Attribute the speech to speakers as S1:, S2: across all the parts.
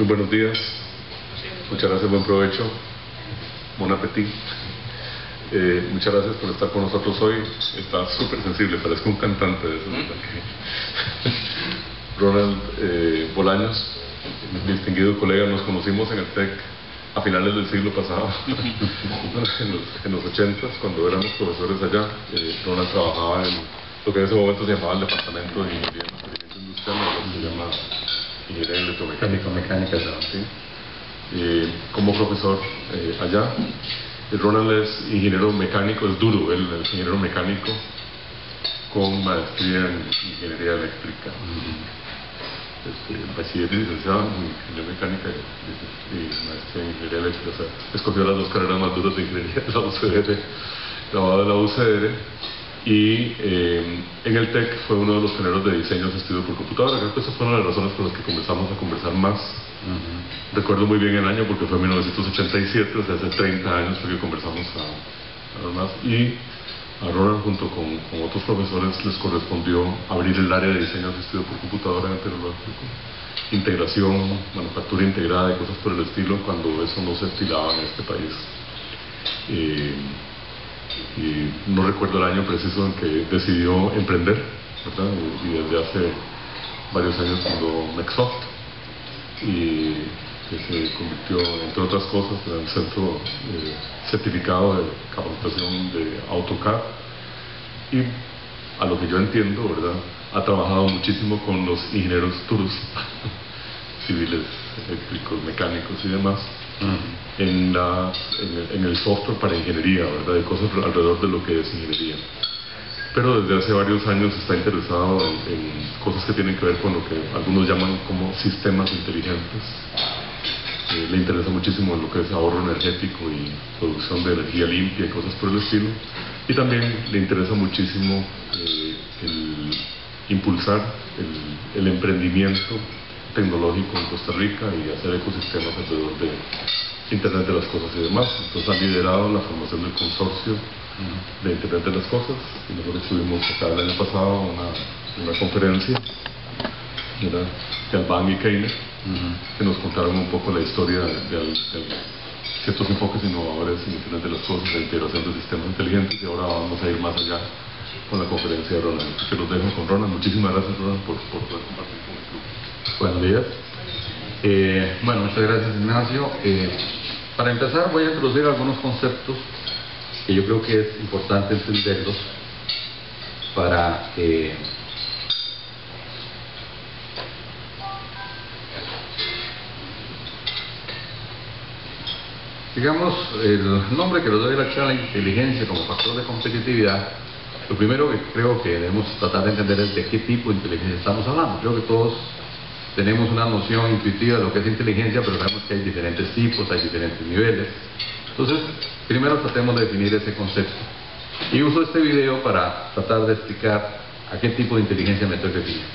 S1: Muy buenos días, muchas gracias, buen provecho, bon appetit. Muchas gracias por estar con nosotros hoy. Está súper sensible, parezco un cantante de esos. Ronald Bolaños, distinguido colega, nos conocimos en el TEC a finales del siglo pasado, en los 80s, cuando éramos profesores allá. Ronald trabajaba en lo que en ese momento se llamaba el Departamento de Ingeniería y Mantenimiento Industrial, ahora se llama Ingeniería Electromecánica. ¿Sí? Como profesor allá. Ronald es ingeniero mecánico, es duro, él es ingeniero mecánico con maestría en ingeniería eléctrica. Bachiller y licenciado en ingeniería mecánica y maestría en ingeniería eléctrica. O sea, escogió las dos carreras más duras de ingeniería de la UCR, grabado de la UCR. Y en el TEC fue uno de los pioneros de diseño asistido por computadora. Creo que esas fueron las razones por las que comenzamos a conversar más. Recuerdo muy bien el año porque fue en 1987, o sea, hace 30 años fue que conversamos a más. Y a Ronald, junto con otros profesores, les correspondió abrir el área de diseño asistido por computadora en el tecnológico, integración, manufactura integrada y cosas por el estilo, cuando eso no se estilaba en este país. Y no recuerdo el año preciso en que decidió emprender, ¿verdad? Y desde hace varios años fundó Microsoft, y que se convirtió, entre otras cosas, en el centro certificado de capacitación de AutoCAD. Y a lo que yo entiendo, ¿verdad?, ha trabajado muchísimo con los ingenieros duros, civiles, eléctricos, mecánicos y demás, en el software para ingeniería, ¿verdad?, y cosas alrededor de lo que es ingeniería. Pero desde hace varios años está interesado en cosas que tienen que ver con lo que algunos llaman como sistemas inteligentes. Le interesa muchísimo lo que es ahorro energético y producción de energía limpia y cosas por el estilo. Y también le interesa muchísimo el impulsar el emprendimiento tecnológico en Costa Rica y hacer ecosistemas alrededor de Internet de las Cosas y demás. Entonces han liderado la formación del consorcio de Internet de las Cosas, y nosotros estuvimos acá el año pasado en una conferencia de Alban y Keiner, que nos contaron un poco la historia de ciertos enfoques innovadores en Internet de las Cosas, de integración de sistemas inteligentes, y ahora vamos a ir más allá con la conferencia de Ronald. Así que los dejo con Ronald. Muchísimas gracias, Ronald, por poder compartir con el club.
S2: Buenos días. Bueno, muchas gracias, Ignacio. Para empezar voy a introducir algunos conceptos que yo creo que es importante entenderlos para digamos, el nombre que le doy a la charla, inteligencia como factor de competitividad. Lo primero que creo que debemos tratar de entender es de qué tipo de inteligencia estamos hablando. Creo que todos tenemos una noción intuitiva de lo que es inteligencia, pero sabemos que hay diferentes tipos, hay diferentes niveles. Entonces, primero tratemos de definir ese concepto. Y uso este video para tratar de explicar a qué tipo de inteligencia me estoy refiriendo.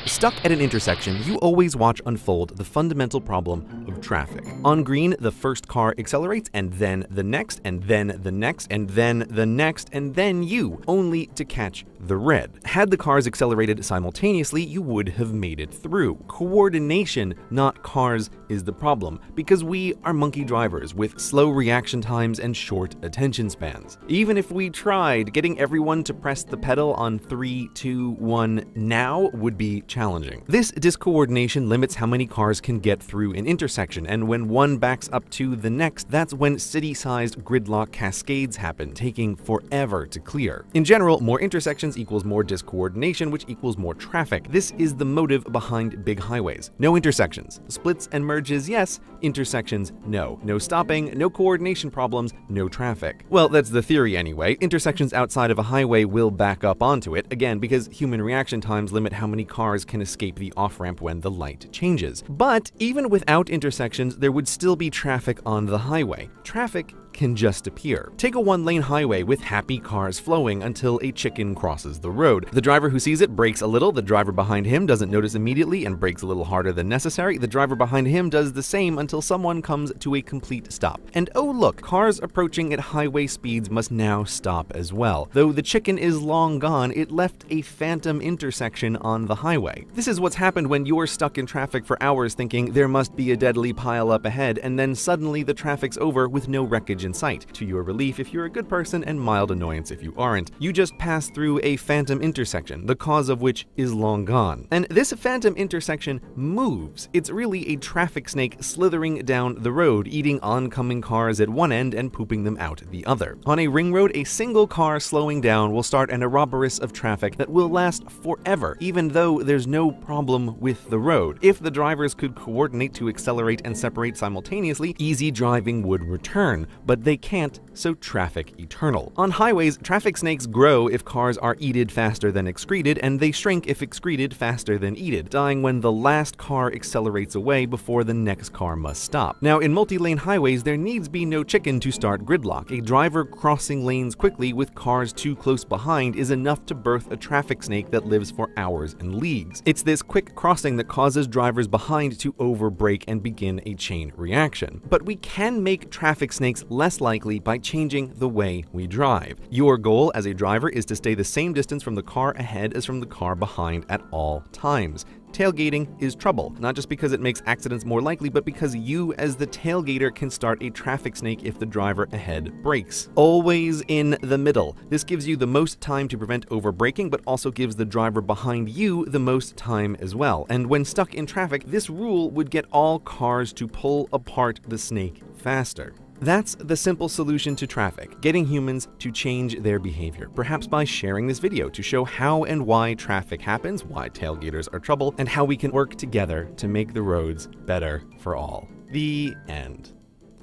S3: Stuck at an intersection, you always watch unfold the fundamental problem of traffic. On green, the first car accelerates, and then the next, and then the next, and then the next, and then you, only to catch the red. Had the cars accelerated simultaneously, you would have made it through. Coordination, not cars, is the problem, because we are monkey drivers with slow reaction times and short attention spans. Even if we tried, getting everyone to press the pedal on 3, 2, 1 now would be challenging. This discoordination limits how many cars can get through an intersection, and when one backs up to the next, that's when city-sized gridlock cascades happen, taking forever to clear. In general, more intersections equals more discoordination, which equals more traffic. This is the motive behind big highways. No intersections. Splits and merges, yes. Intersections, no. No stopping, no coordination problems, no traffic. Well, that's the theory anyway. Intersections outside of a highway will back up onto it, again, because human reaction times limit how many cars can escape the off-ramp when the light changes. But even without intersections, there would still be traffic on the highway. Traffic can just appear. Take a one-lane highway with happy cars flowing until a chicken crosses the road. The driver who sees it brakes a little, the driver behind him doesn't notice immediately and brakes a little harder than necessary. The driver behind him does the same until someone comes to a complete stop. And oh look, cars approaching at highway speeds must now stop as well. Though the chicken is long gone, it left a phantom intersection on the highway. This is what's happened when you're stuck in traffic for hours thinking there must be a deadly pile up ahead, and then suddenly the traffic's over with no wreckage in sight. To your relief if you're a good person and mild annoyance if you aren't. You just passed through a phantom intersection, the cause of which is long gone. And this phantom intersection moves. It's really a traffic snake slithering down the road, eating oncoming cars at one end and pooping them out the other. On a ring road, a single car slowing down will start an Ouroboros of traffic that will last forever, even though there's no problem with the road. If the drivers could coordinate to accelerate and separate simultaneously, easy driving would return, but they can't, so traffic eternal. On highways, traffic snakes grow if cars are eated faster than excreted, and they shrink if excreted faster than eated, dying when the last car accelerates away before the next car must stop. Now, in multi-lane highways, there needs be no chicken to start gridlock. A driver crossing lanes quickly with cars too close behind is enough to birth a traffic snake that lives for hours and leagues. It's this quick crossing that causes drivers behind to overbrake and begin a chain reaction. But we can make traffic snakes less likely by changing the way we drive. Your goal as a driver is to stay the same distance from the car ahead as from the car behind at all times. Tailgating is trouble, not just because it makes accidents more likely, but because you as the tailgater can start a traffic snake if the driver ahead brakes. Always in the middle. This gives you the most time to prevent overbraking, but also gives the driver behind you the most time as well. And when stuck in traffic, this rule would get all cars to pull apart the snake faster. That's the simple solution to traffic, getting humans to change their behavior, perhaps by sharing this video to show how and why traffic happens, why tailgaters are trouble, and how we can work together to make the roads better for all. The end.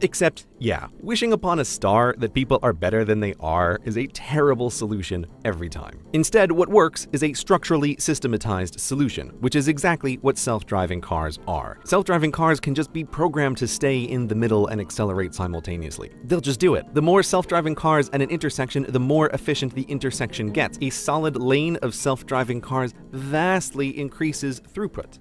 S3: Except, yeah, wishing upon a star that people are better than they are is a terrible solution every time. Instead, what works is a structurally systematized solution, which is exactly what self-driving cars are. Self-driving cars can just be programmed to stay in the middle and accelerate simultaneously. They'll just do it. The more self-driving cars at an intersection, the more efficient the intersection gets. A solid lane of self-driving cars vastly increases throughput.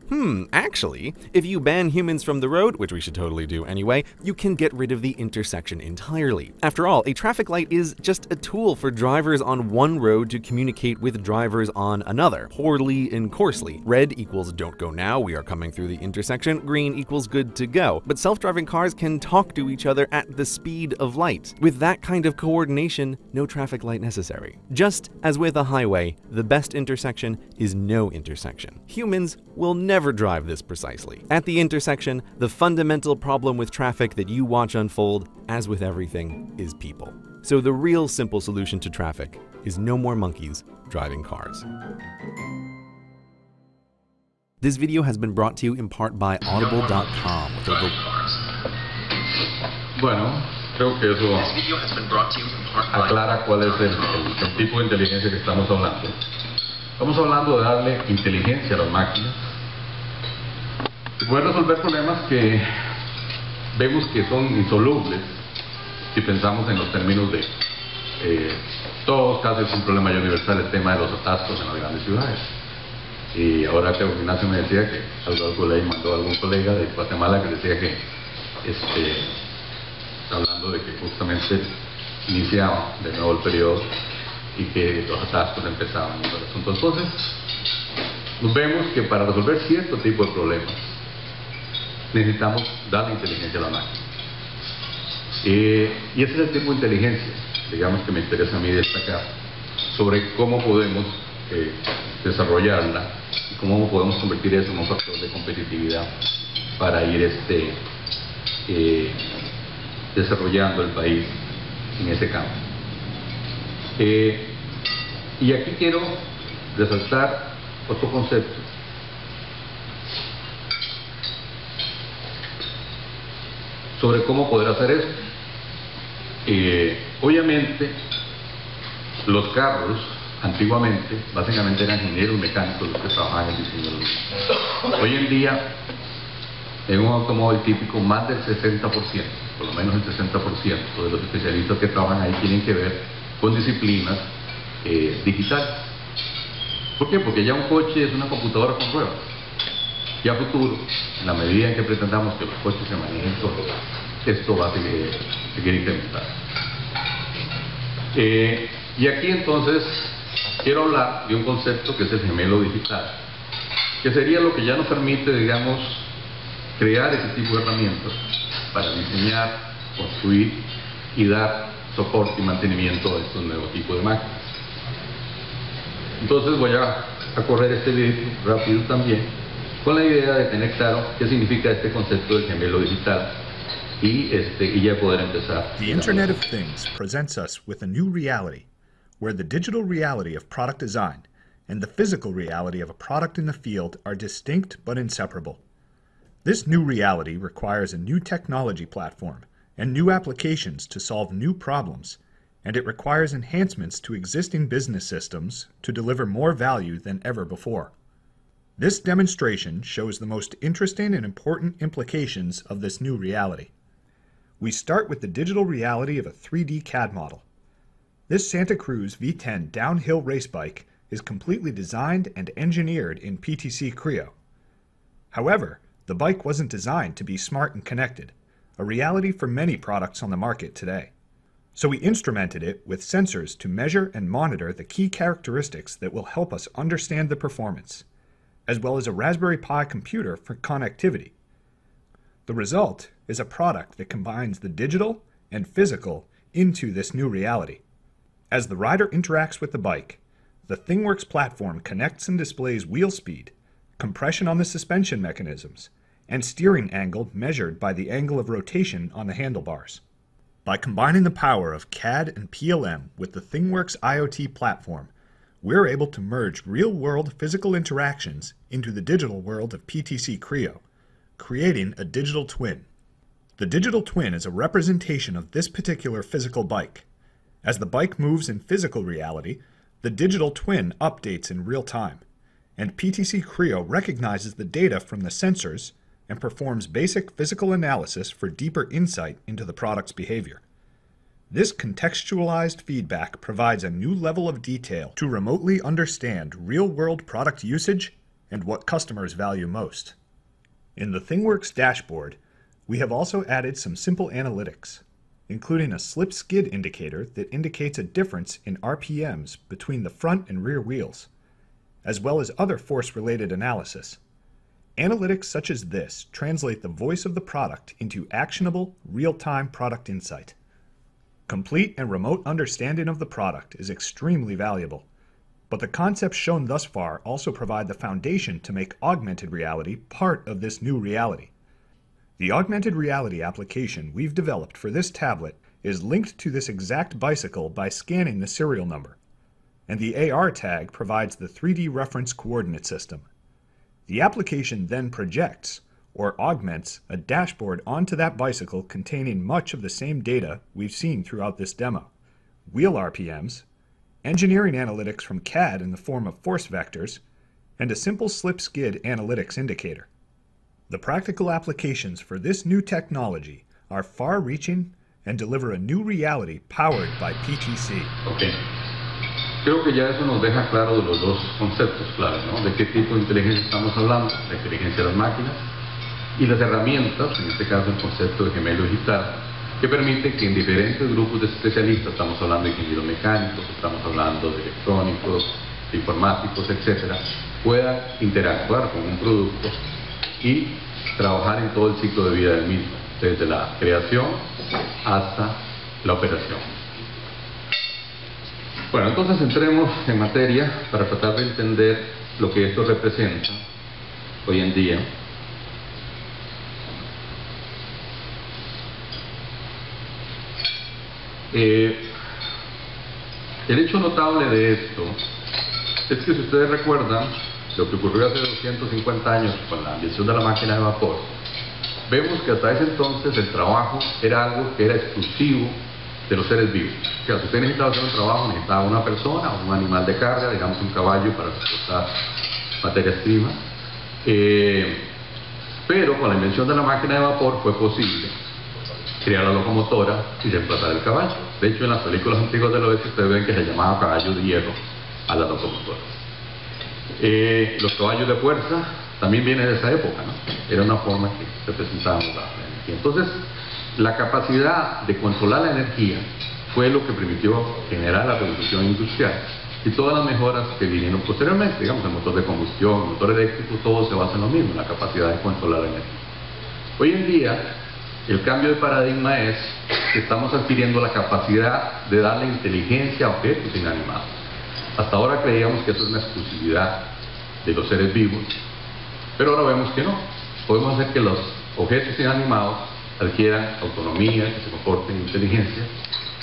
S3: Actually, if you ban humans from the road, which we should totally do anyway, you can get rid of the intersection entirely. After all, a traffic light is just a tool for drivers on one road to communicate with drivers on another, poorly and coarsely. Red equals don't go now, we are coming through the intersection. Green equals good to go. But self-driving cars can talk to each other at the speed of light. With that kind of coordination, no traffic light necessary. Just as with a highway, the best intersection is no intersection. Humans will never drive this precisely. At the intersection, the fundamental problem with traffic that you watch unfold, as with everything, is people. So the real simple solution to traffic is no more monkeys driving cars. This video has been brought to you in part by Audible.com.
S2: Bueno, creo que eso aclara cuál es el tipo de inteligencia que estamos hablando. Estamos hablando de darle inteligencia a las máquinas y poder resolver problemas que vemos que son insolubles si pensamos en los términos de todos casi es un problema ya universal el tema de los atascos en las grandes ciudades. Y ahora Teo Ignacio me decía que algo le mandó a algún colega de Guatemala que decía que hablando de que justamente iniciaba de nuevo el periodo y que los atascos empezaban en el asunto. Entonces, nos vemos que para resolver cierto tipo de problemas necesitamos darle inteligencia a la máquina. Y ese es el tipo de inteligencia, digamos, que me interesa a mí destacar, sobre cómo podemos desarrollarla y cómo podemos convertir eso en un factor de competitividad para ir desarrollando el país en ese campo. Y aquí quiero resaltar otro concepto. Sobre cómo poder hacer eso. Obviamente, los carros, antiguamente, básicamente eran ingenieros mecánicos los que trabajaban en el diseño de los mismos. Hoy en día, en un automóvil típico, más del 60%, por lo menos el 60% de los especialistas que trabajan ahí tienen que ver con disciplinas digitales. ¿Por qué? Porque ya un coche es una computadora con ruedas. Y a futuro, en la medida en que pretendamos que los coches se manejen solos, esto va a seguir incrementando. Y aquí entonces quiero hablar de un concepto que es el gemelo digital, que sería lo que ya nos permite, digamos, crear ese tipo de herramientas para diseñar, construir y dar soporte y mantenimiento a estos nuevos tipos de máquinas. Entonces voy a correr este video rápido también, con la idea de tener claro qué significa este concepto del gemelo digital y ya poder empezar.
S4: The Internet of Things presents us with a new reality, where the digital reality of product design and the physical reality of a product in the field are distinct but inseparable. This new reality requires a new technology platform and new applications to solve new problems, and it requires enhancements to existing business systems to deliver more value than ever before. This demonstration shows the most interesting and important implications of this new reality. We start with the digital reality of a 3D CAD model. This Santa Cruz V10 downhill race bike is completely designed and engineered in PTC Creo. However, the bike wasn't designed to be smart and connected, a reality for many products on the market today. So we instrumented it with sensors to measure and monitor the key characteristics that will help us understand the performance, as well as a Raspberry Pi computer for connectivity. The result is a product that combines the digital and physical into this new reality. As the rider interacts with the bike, the ThingWorx platform connects and displays wheel speed, compression on the suspension mechanisms, and steering angle measured by the angle of rotation on the handlebars. By combining the power of CAD and PLM with the ThingWorx IoT platform, we're able to merge real-world physical interactions into the digital world of PTC Creo, creating a digital twin. The digital twin is a representation of this particular physical bike. As the bike moves in physical reality, the digital twin updates in real time, and PTC Creo recognizes the data from the sensors and performs basic physical analysis for deeper insight into the product's behavior. This contextualized feedback provides a new level of detail to remotely understand real-world product usage and what customers value most. In the ThingWorx dashboard, we have also added some simple analytics, including a slip skid indicator that indicates a difference in RPMs between the front and rear wheels, as well as other force-related analysis. Analytics such as this translate the voice of the product into actionable, real-time product insight. Complete and remote understanding of the product is extremely valuable, but the concepts shown thus far also provide the foundation to make augmented reality part of this new reality. The augmented reality application we've developed for this tablet is linked to this exact bicycle by scanning the serial number, and the AR tag provides the 3D reference coordinate system. The application then projects or augments a dashboard onto that bicycle containing much of the same data we've seen throughout this demo: wheel RPMs, engineering analytics from CAD in the form of force vectors, and a simple slip skid analytics indicator. The practical applications for this new technology are far-reaching and deliver a new reality powered by PTC.
S2: Okay. Creo que ya eso nos deja claro de los dos conceptos claves, ¿no? De qué tipo de inteligencia estamos hablando, la inteligencia de las máquinas y las herramientas, en este caso el concepto de gemelo digital, que permite que en diferentes grupos de especialistas, estamos hablando de ingenieros mecánicos, estamos hablando de electrónicos, de informáticos, etcétera, puedan interactuar con un producto y trabajar en todo el ciclo de vida del mismo, desde la creación hasta la operación. Bueno, entonces entremos en materia para tratar de entender lo que esto representa hoy en día. El hecho notable de esto es que, si ustedes recuerdan lo que ocurrió hace 250 años con la invención de la máquina de vapor, vemos que hasta ese entonces el trabajo era algo que era exclusivo de los seres vivos. O sea, si usted necesitaba hacer un trabajo, necesitaba una persona o un animal de carga, digamos un caballo para transportar materias primas, Pero con la invención de la máquina de vapor fue posible crear la locomotora y reemplazar el caballo. De hecho, en las películas antiguas del oeste ustedes ven que se llamaba caballo de hierro a las locomotoras. Los caballos de fuerza también vienen de esa época, ¿no? Era una forma que representábamos la energía. Entonces, la capacidad de controlar la energía fue lo que permitió generar la revolución industrial y todas las mejoras que vinieron posteriormente, digamos, el motor de combustión, el motor eléctrico, todo se basa en lo mismo, en la capacidad de controlar la energía. Hoy en día, el cambio de paradigma es que estamos adquiriendo la capacidad de darle inteligencia a objetos inanimados. Hasta ahora creíamos que eso es una exclusividad de los seres vivos, pero ahora vemos que no. Podemos hacer que los objetos inanimados adquieran autonomía, que se comporten inteligencia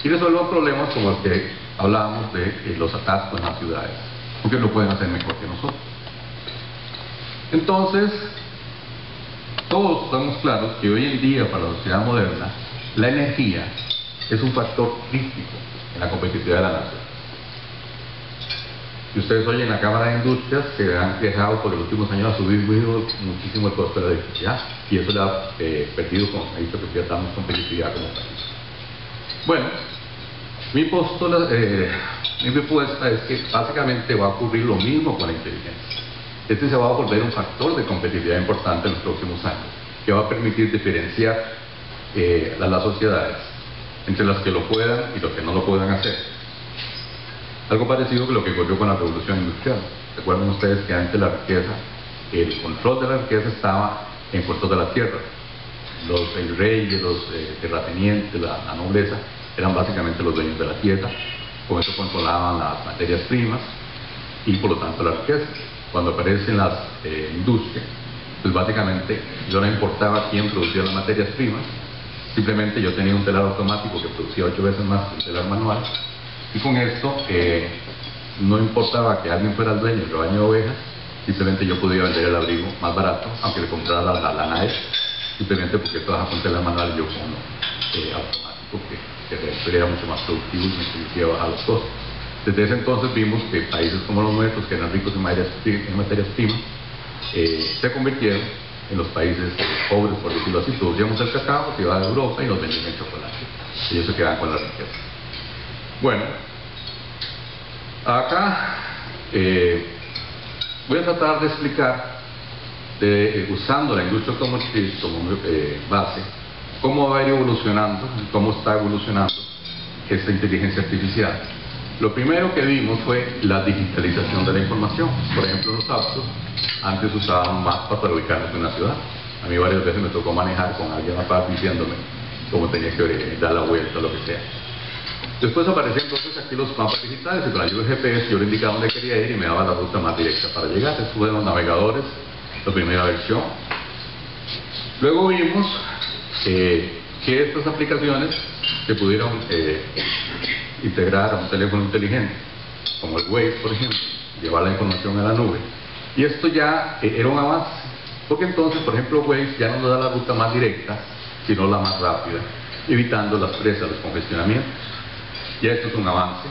S2: y resuelvan problemas como el que hablábamos de los atascos en las ciudades, porque lo pueden hacer mejor que nosotros. Entonces, todos estamos claros que hoy en día para la sociedad moderna la energía es un factor crítico en la competitividad de la nación. Si ustedes oyen la Cámara de Industrias, se han quejado porque en los últimos años ha subido muchísimo el costo de la electricidad y eso le ha perdido, como ha dicho, que pierdamos competitividad como país. Bueno, mi propuesta es que básicamente va a ocurrir lo mismo con la inteligencia. Este se va a volver un factor de competitividad importante en los próximos años, que va a permitir diferenciar a las sociedades entre las que lo puedan y los que no lo puedan hacer. Algo parecido que lo que ocurrió con la revolución industrial. Recuerden ustedes que antes la riqueza, el control de la riqueza estaba en puertos de la tierra. El rey, los terratenientes, la nobleza, eran básicamente los dueños de la tierra. Con eso controlaban las materias primas y por lo tanto la riqueza. Cuando aparecen las industrias, pues básicamente yo no importaba quién producía las materias primas, simplemente yo tenía un telar automático que producía 8 veces más que un telar manual, y con esto no importaba que alguien fuera el dueño del rebaño de ovejas, simplemente yo podía vender el abrigo más barato, aunque le comprara la lana a él, simplemente porque trabaja con telar manual y yo con uno automático que era mucho más productivo y me permitía bajar los costos. Desde ese entonces vimos que países como los nuestros, que eran ricos en materias primas, se convirtieron en los países pobres, por decirlo así. Producíamos el cacao, se iba a Europa y nos vendían el chocolate. Ellos se quedaban con la riqueza. Bueno, acá voy a tratar de explicar, usando la industria automotriz como base, cómo va a ir evolucionando, cómo está evolucionando esta inteligencia artificial. Lo primero que vimos fue la digitalización de la información. Por ejemplo, los autos antes usaban mapas para ubicarnos en una ciudad. A mí varias veces me tocó manejar con alguien aparte diciéndome cómo tenía que dar la vuelta o lo que sea. Después aparecían entonces aquí los mapas digitales y con la ayuda del GPS yo le indicaba dónde quería ir y me daba la ruta más directa para llegar. Estos fueron los navegadores, la primera versión. Luego vimos que estas aplicaciones se pudieron integrar a un teléfono inteligente, como el Waze, por ejemplo, llevar la información a la nube. Y esto ya era un avance, porque entonces, por ejemplo, Waze ya no nos da la ruta más directa, sino la más rápida, evitando las presas, los congestionamientos. Ya esto es un avance.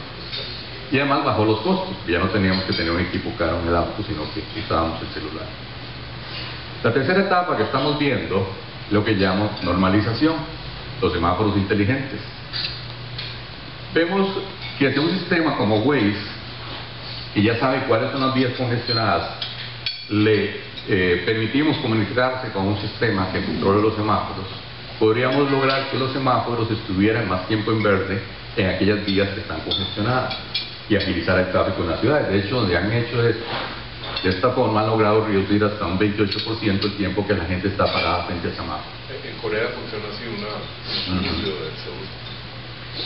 S2: Y además bajó los costos, ya no teníamos que tener un equipo caro en el auto, sino que usábamos el celular. La tercera etapa que estamos viendo, lo que llamo normalización, los semáforos inteligentes. Vemos que hacia un sistema como Waze, que ya sabe cuáles son las vías congestionadas, le permitimos comunicarse con un sistema que controle los semáforos, podríamos lograr que los semáforos estuvieran más tiempo en verde en aquellas vías que están congestionadas y agilizar el tráfico en las ciudades. De hecho, donde han hecho esto, de esta forma han logrado reducir hasta un 28% el tiempo que la gente está parada frente al semáforo.
S1: En Corea funciona así un estudio de Seúl.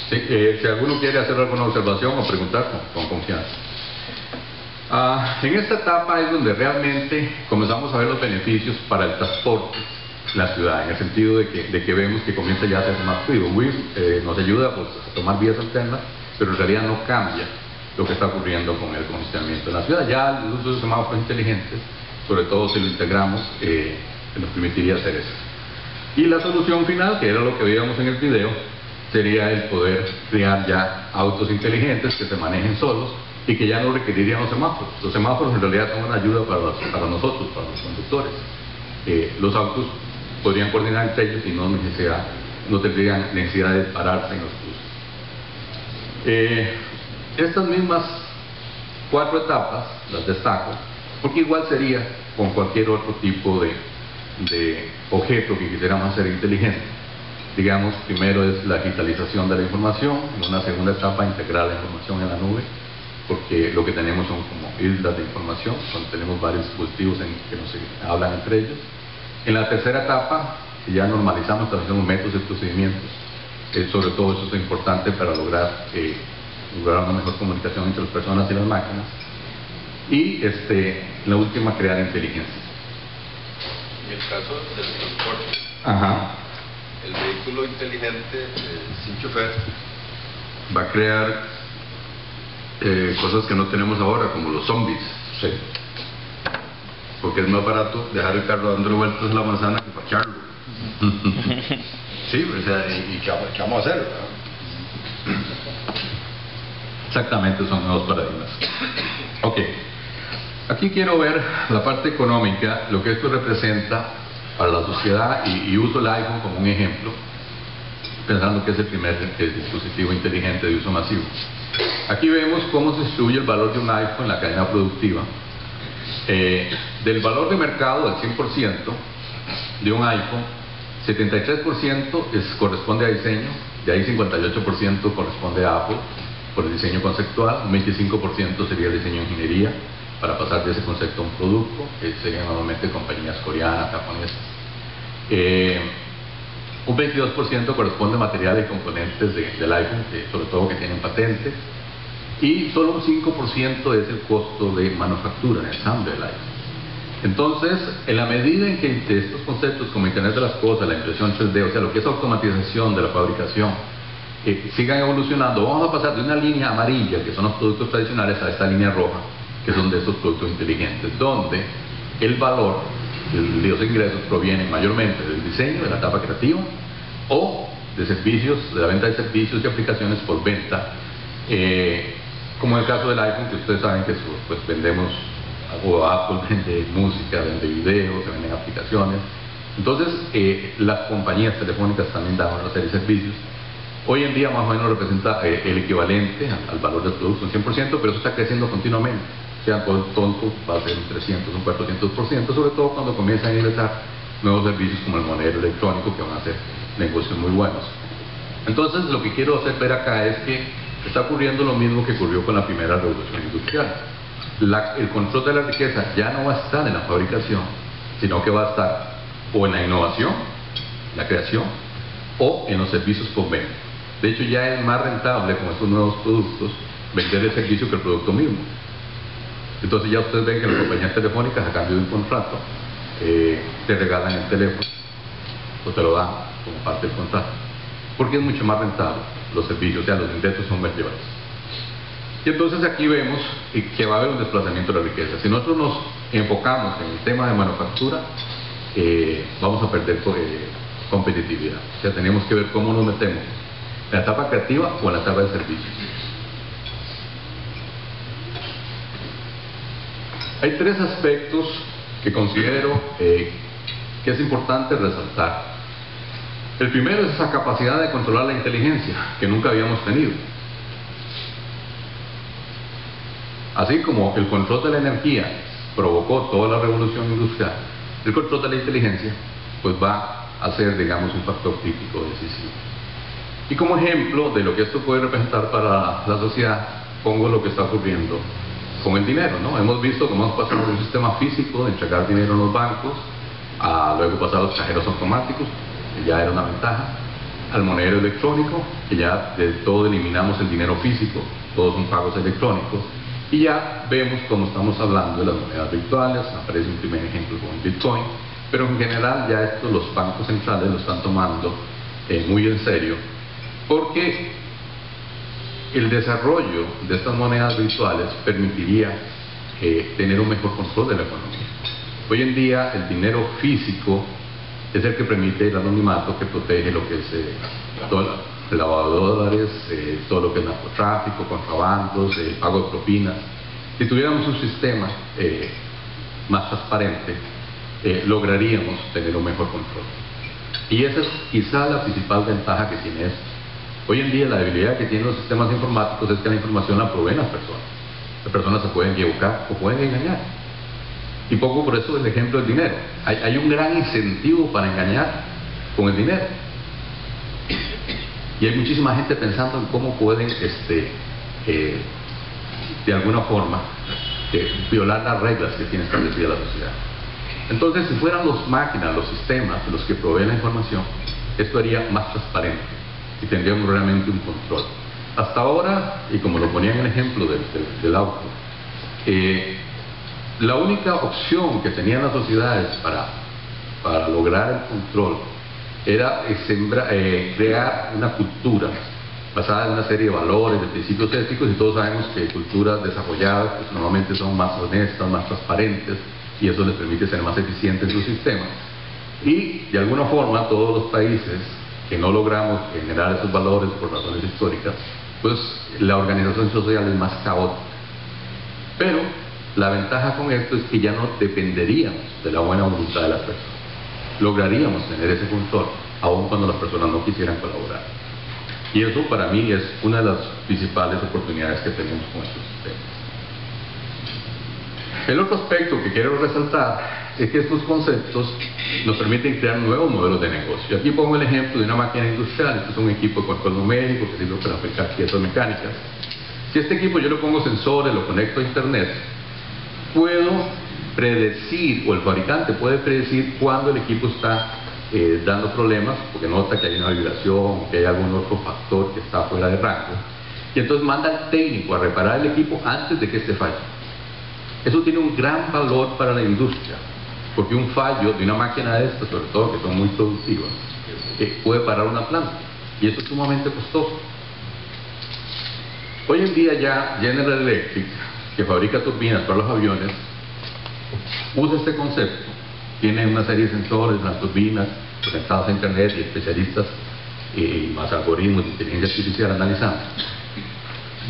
S2: Sí, si alguno quiere hacer alguna observación o preguntar, con confianza. En esta etapa es donde realmente comenzamos a ver los beneficios para el transporte en la ciudad, en el sentido de que vemos que comienza ya a ser más fluido. Waze nos ayuda pues, a tomar vías alternas, pero en realidad no cambia lo que está ocurriendo con el congestionamiento en la ciudad. Ya el uso de semáforos inteligentes, sobre todo si lo integramos, nos permitiría hacer eso. Y la solución final, que era lo que veíamos en el video, sería el poder crear ya autos inteligentes que se manejen solos y que ya no requerirían los semáforos. Los semáforos en realidad son una ayuda para nosotros, para los conductores. los autos podrían coordinar entre ellos y no tendrían necesidad de pararse en los cruces. Estas mismas 4 etapas las destaco porque igual sería con cualquier otro tipo de objeto que quisiéramos hacer inteligente. Digamos, primero es la digitalización de la información, en una segunda etapa integrar la información en la nube, porque lo que tenemos son como islas de información, donde tenemos varios dispositivos que nos hablan entre ellos. En la tercera etapa, que ya normalizamos, establecemos métodos y procedimientos, sobre todo eso es importante para lograr una mejor comunicación entre las personas y las máquinas. Y la última, crear inteligencia.
S5: En el caso del transporte,
S2: Ajá.
S5: el vehículo inteligente sin chofer
S6: Va a crear cosas que no tenemos ahora, como los zombies.
S2: Sí.
S6: Porque es más barato dejar el carro dando vueltas en la manzana que parcharlo. Sí, o sea, ¿y qué vamos a hacer?
S2: Exactamente, son nuevos paradigmas. Ok. Aquí quiero ver la parte económica, lo que esto representa para la sociedad, y uso el iPhone como un ejemplo, pensando que es el primer dispositivo inteligente de uso masivo. Aquí vemos cómo se distribuye el valor de un iPhone en la cadena productiva. Del valor de mercado, del 100% de un iPhone, 73% corresponde a diseño, de ahí 58% corresponde a Apple por el diseño conceptual, un 25% sería el diseño de ingeniería para pasar de ese concepto a un producto, que serían normalmente compañías coreanas, japonesas. Un 22% corresponde a materiales y componentes del iPhone, sobre todo que tienen patentes, y solo un 5% es el costo de manufactura, el ensamble del iPhone. Entonces, en la medida en que estos conceptos como Internet de las Cosas, la impresión 3D, o sea, lo que es automatización de la fabricación, sigan evolucionando, vamos a pasar de una línea amarilla, que son los productos tradicionales, a esta línea roja, que son de estos productos inteligentes, donde el valor de los ingresos provienen mayormente del diseño, de la etapa creativa, o de servicios, de la venta de servicios y aplicaciones por venta, como en el caso del iPhone, que ustedes saben que pues vendemos, o Apple vende música, vende videos, se venden aplicaciones. Entonces, las compañías telefónicas también dan una serie de servicios. Hoy en día más o menos representa el equivalente al valor del producto, un 100%, pero eso está creciendo continuamente. O sea, todo tonto va a ser un 300, un 400%, sobre todo cuando comienzan a ingresar nuevos servicios como el monedero electrónico, que van a ser negocios muy buenos. Entonces, lo que quiero hacer ver acá es que está ocurriendo lo mismo que ocurrió con la primera revolución industrial. El control de la riqueza ya no va a estar en la fabricación, sino que va a estar o en la innovación, la creación, o en los servicios por venta. De hecho, ya es más rentable con estos nuevos productos vender el servicio que el producto mismo. Entonces ya ustedes ven que las compañías telefónicas, a cambio de un contrato, te regalan el teléfono o te lo dan como parte del contrato, porque es mucho más rentable los servicios, o sea, los ingresos son más llevados. Y entonces aquí vemos que va a haber un desplazamiento de la riqueza. Si nosotros nos enfocamos en el tema de manufactura, vamos a perder competitividad. O sea, tenemos que ver cómo nos metemos en la etapa creativa o en la etapa de servicios. Hay 3 aspectos que considero que es importante resaltar. El primero es esa capacidad de controlar la inteligencia que nunca habíamos tenido. Así como el control de la energía provocó toda la revolución industrial, el control de la inteligencia pues va a ser, digamos, un factor crítico decisivo. Y como ejemplo de lo que esto puede representar para la sociedad, pongo lo que está ocurriendo con el dinero, ¿no? Hemos visto cómo hemos pasado de un sistema físico de entregar dinero en los bancos, a luego pasar a los cajeros automáticos, que ya era una ventaja, al monedero electrónico, que ya de todo eliminamos el dinero físico, todos son pagos electrónicos, y ya vemos cómo estamos hablando de las monedas virtuales. Aparece un primer ejemplo con el Bitcoin, pero en general ya esto los bancos centrales lo están tomando muy en serio, porque el desarrollo de estas monedas virtuales permitiría tener un mejor control de la economía. Hoy en día el dinero físico es el que permite el anonimato, que protege lo que es todo el lavado de dólares, todo lo que es narcotráfico, contrabandos, pago de propinas. Si tuviéramos un sistema más transparente, lograríamos tener un mejor control. Y esa es quizá la principal ventaja que tiene esto. Hoy en día la debilidad que tienen los sistemas informáticos es que la información la proveen las personas. Las personas se pueden equivocar o pueden engañar. Y poco por eso el ejemplo del dinero. Hay un gran incentivo para engañar con el dinero. Y hay muchísima gente pensando en cómo pueden de alguna forma violar las reglas que tiene establecida la sociedad. Entonces, si fueran las máquinas, los sistemas los que proveen la información, esto haría más transparente y tendríamos realmente un control. Hasta ahora, y como lo ponía en el ejemplo del auto, la única opción que tenían las sociedades para lograr el control era crear una cultura basada en una serie de valores, de principios éticos, y todos sabemos que culturas desarrolladas pues, normalmente son más honestas, más transparentes, y eso les permite ser más eficientes en su sistema. Y de alguna forma todos los países que no logramos generar esos valores por razones históricas, pues la organización social es más caótica. Pero la ventaja con esto es que ya no dependeríamos de la buena voluntad de las personas. Lograríamos tener ese control, aun cuando las personas no quisieran colaborar. Y eso para mí es una de las principales oportunidades que tenemos con estos sistemas. El otro aspecto que quiero resaltar es que estos conceptos nos permiten crear nuevos modelos de negocio. Aquí pongo el ejemplo de una máquina industrial. Este es un equipo de control numérico que sirve para aplicar piezas mecánicas. Si este equipo yo le pongo sensores, lo conecto a internet, puedo predecir, o el fabricante puede predecir cuando el equipo está dando problemas, porque nota que hay una vibración, que hay algún otro factor que está fuera de rango, y entonces manda al técnico a reparar el equipo antes de que este falle. Eso tiene un gran valor para la industria, porque un fallo de una máquina de estas, sobre todo que son muy productivas, puede parar una planta, y eso es sumamente costoso. Hoy en día ya General Electric, que fabrica turbinas para los aviones, usa este concepto. Tiene una serie de sensores, las turbinas conectadas a internet y especialistas y más algoritmos de inteligencia artificial analizando.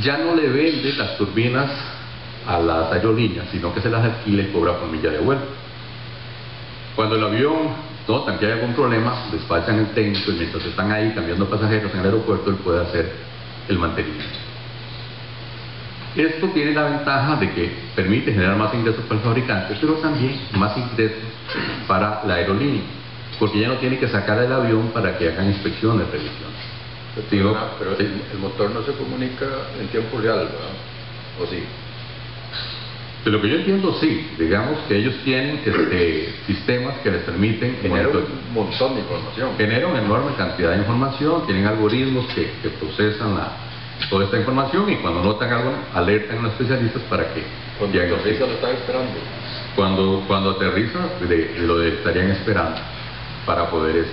S2: Ya no le vende las turbinas a las aerolíneas, sino que se las alquila y cobra por milla de vuelo. Cuando el avión notan que hay algún problema, despachan el técnico y mientras están ahí cambiando pasajeros en el aeropuerto, él puede hacer el mantenimiento. Esto tiene la ventaja de que permite generar más ingresos para el fabricante, pero también más ingresos para la aerolínea, porque ya no tiene que sacar el avión para que hagan inspecciones, revisiones.
S7: Pero el motor no se comunica en tiempo real, ¿verdad? ¿O sí?
S2: De lo que yo entiendo, sí. Digamos que ellos tienen sistemas que les permiten
S7: generar un montón de información.
S2: Generan una enorme cantidad de información, tienen algoritmos que procesan toda esta información, y cuando notan algo alertan a los especialistas para que
S7: cuando aterriza lo están esperando.
S2: Cuando aterriza lo estarían esperando para poder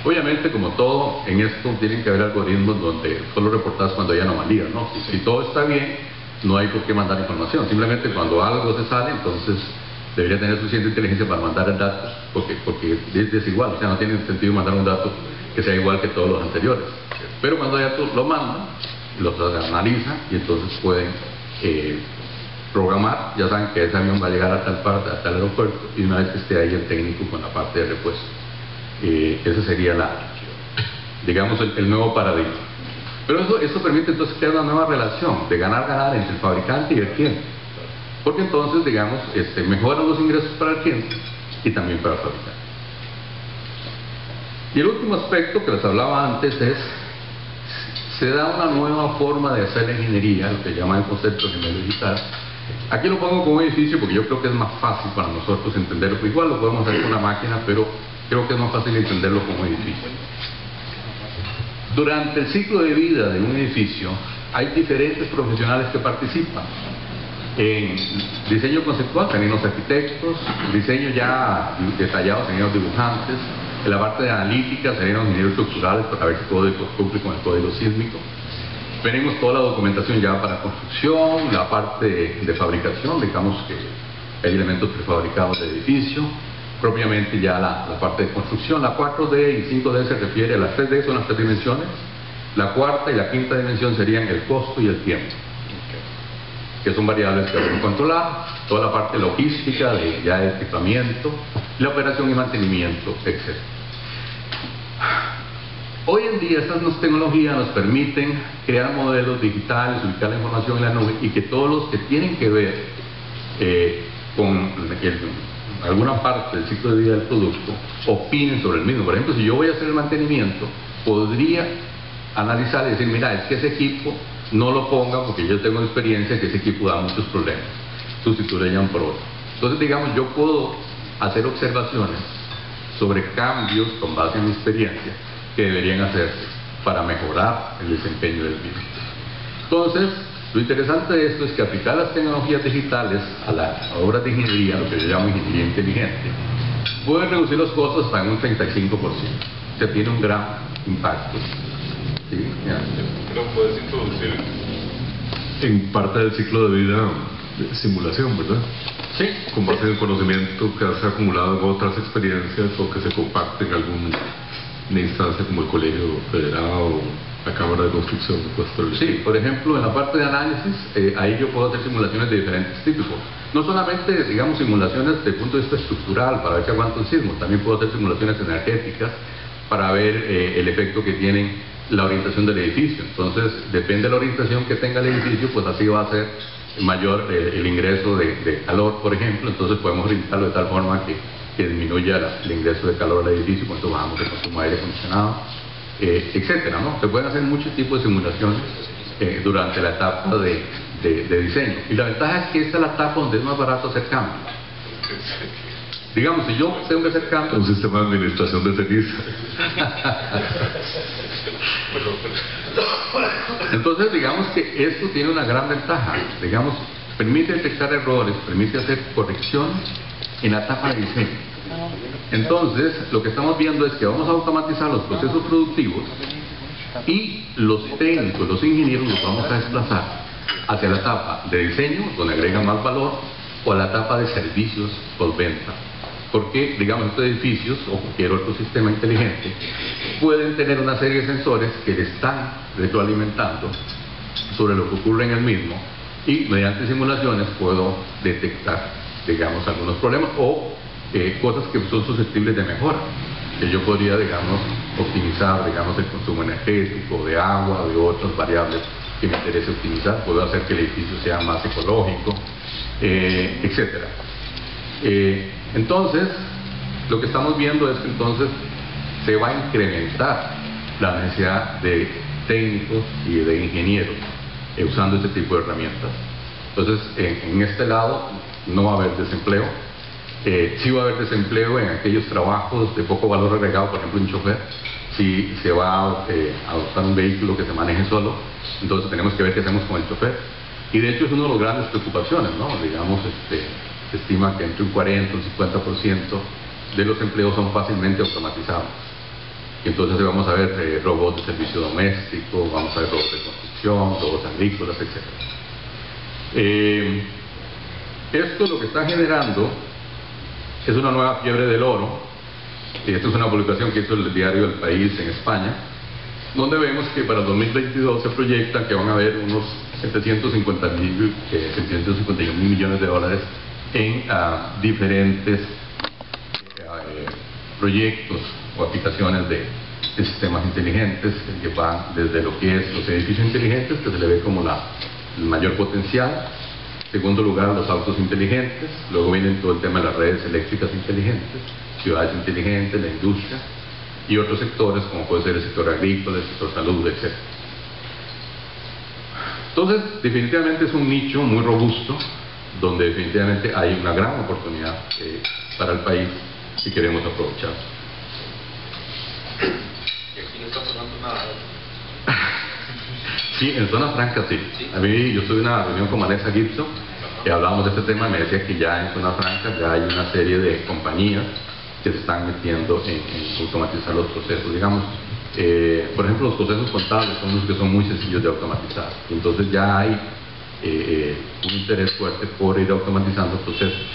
S2: obviamente, como todo en esto, tienen que haber algoritmos donde solo reportas cuando hay anomalías, ¿no? Si todo está bien, no hay por qué mandar información. Simplemente cuando algo se sale, entonces debería tener suficiente inteligencia para mandar el dato, porque es desigual. O sea, no tiene sentido mandar un dato que sea igual que todos los anteriores. Pero cuando ya lo mandan, los analizan y entonces pueden programar. Ya saben que ese avión va a llegar a tal parte, a tal aeropuerto, y una vez que esté ahí el técnico con la parte de repuesto. Ese sería digamos el nuevo paradigma. Pero eso permite entonces crear una nueva relación de ganar-ganar entre el fabricante y el cliente, porque entonces, digamos, mejoran los ingresos para el cliente y también para el fabricante. Y el último aspecto que les hablaba antes se da una nueva forma de hacer la ingeniería, lo que llaman el concepto de ingeniería digital. Aquí lo pongo como edificio porque yo creo que es más fácil para nosotros entenderlo. Igual lo podemos hacer con una máquina, pero creo que es más fácil entenderlo como edificio. Durante el ciclo de vida de un edificio hay diferentes profesionales que participan. En diseño conceptual tenían los arquitectos, diseño ya detallado tenían los dibujantes, en la parte de analítica serían los ingenieros estructurales para ver si todo cumple con el código sísmico. Tenemos toda la documentación ya para construcción, la parte de fabricación, digamos que hay elementos prefabricados de edificio, propiamente ya la parte de construcción. La 4D y 5D se refiere a las 3D, son las 3 dimensiones. La cuarta y la quinta dimensión serían el costo y el tiempo. que son variables que deben controlar, toda la parte logística de ya de equipamiento, la operación y mantenimiento, etc. Hoy en día estas nuevas tecnologías nos permiten crear modelos digitales, ubicar la información en la nube y que todos los que tienen que ver con alguna parte del ciclo de vida del producto opinen sobre el mismo. Por ejemplo, si yo voy a hacer el mantenimiento, podría analizar y decir, mira, es que ese equipo no lo ponga porque yo tengo experiencia que ese equipo da muchos problemas, sustituyan por otro. Entonces, digamos, yo puedo hacer observaciones sobre cambios con base en mi experiencia que deberían hacerse para mejorar el desempeño del mismo. Entonces, lo interesante de esto es que aplicar las tecnologías digitales a las obras de ingeniería, lo que yo llamo ingeniería inteligente, puede reducir los costos hasta en un 35%. O sea, tiene un gran impacto. ¿Sí?
S1: Pero puedes introducir en parte del ciclo de vida simulación, ¿verdad?
S2: Sí.
S1: Con base en el conocimiento que has acumulado en otras experiencias o que se compacte en alguna instancia como el Colegio Federado, la Cámara de Construcción.
S2: Sí, por ejemplo, en la parte de análisis, ahí yo puedo hacer simulaciones de diferentes tipos. No solamente, digamos, simulaciones desde el punto de vista estructural para ver que aguanta un sismo, también puedo hacer simulaciones energéticas para ver el efecto que tienen la orientación del edificio. Entonces, depende de la orientación que tenga el edificio, pues así va a ser mayor el ingreso de calor, por ejemplo. Entonces podemos orientarlo de tal forma que disminuya el ingreso de calor al edificio cuando bajamos el consumo de aire acondicionado, etcétera, ¿no? Se pueden hacer muchos tipos de simulaciones durante la etapa de diseño. Y la ventaja es que esta es la etapa donde es más barato hacer cambios. Digamos, si yo tengo que hacer cambios...
S1: Un sistema de administración de ceniza.
S2: Entonces, digamos que esto tiene una gran ventaja. Digamos, permite detectar errores, permite hacer correcciones en la etapa de diseño. Entonces, lo que estamos viendo es que vamos a automatizar los procesos productivos y los técnicos, los ingenieros, los vamos a desplazar hacia la etapa de diseño, donde agregan más valor, o a la etapa de servicios postventa. Porque, digamos, estos edificios o cualquier otro sistema inteligente pueden tener una serie de sensores que le están retroalimentando sobre lo que ocurre en el mismo, y mediante simulaciones puedo detectar, digamos, algunos problemas o cosas que son susceptibles de mejora, que yo podría, digamos, optimizar, digamos, el consumo energético, de agua, de otras variables que me interese optimizar. Puedo hacer que el edificio sea más ecológico, etcétera. Entonces, lo que estamos viendo es que entonces se va a incrementar la necesidad de técnicos y de ingenieros usando este tipo de herramientas. Entonces, en este lado no va a haber desempleo. Sí va a haber desempleo en aquellos trabajos de poco valor agregado, por ejemplo un chofer. Si se va a adoptar un vehículo que se maneje solo, entonces tenemos que ver qué hacemos con el chofer. Y de hecho es una de las grandes preocupaciones, ¿no? Digamos, se estima que entre un 40 y un 50% de los empleos son fácilmente automatizados. Y entonces vamos a ver robots de servicio doméstico, vamos a ver robots de construcción, robots agrícolas, etc. Esto lo que está generando es una nueva fiebre del oro. Esta es una publicación que hizo el diario El País en España, donde vemos que para el 2022 se proyecta que van a haber unos 751 mil millones de dólares en diferentes proyectos o aplicaciones de sistemas inteligentes, que van desde lo que es los edificios inteligentes, que se le ve como el mayor potencial. En segundo lugar, los autos inteligentes. Luego vienen todo el tema de las redes eléctricas inteligentes, ciudades inteligentes, la industria y otros sectores como puede ser el sector agrícola, el sector salud, etc. Entonces, definitivamente es un nicho muy robusto, donde definitivamente hay una gran oportunidad para el país si queremos aprovecharlo.
S5: Y aquí no está pasando nada.
S2: Sí, en zona franca sí. A mí, yo estuve en una reunión con Vanessa Gibson y hablábamos de este tema y me decía que ya en zona franca ya hay una serie de compañías que se están metiendo en automatizar los procesos. Digamos, por ejemplo, los procesos contables son los que son muy sencillos de automatizar. Entonces ya hay un interés fuerte por ir automatizando procesos.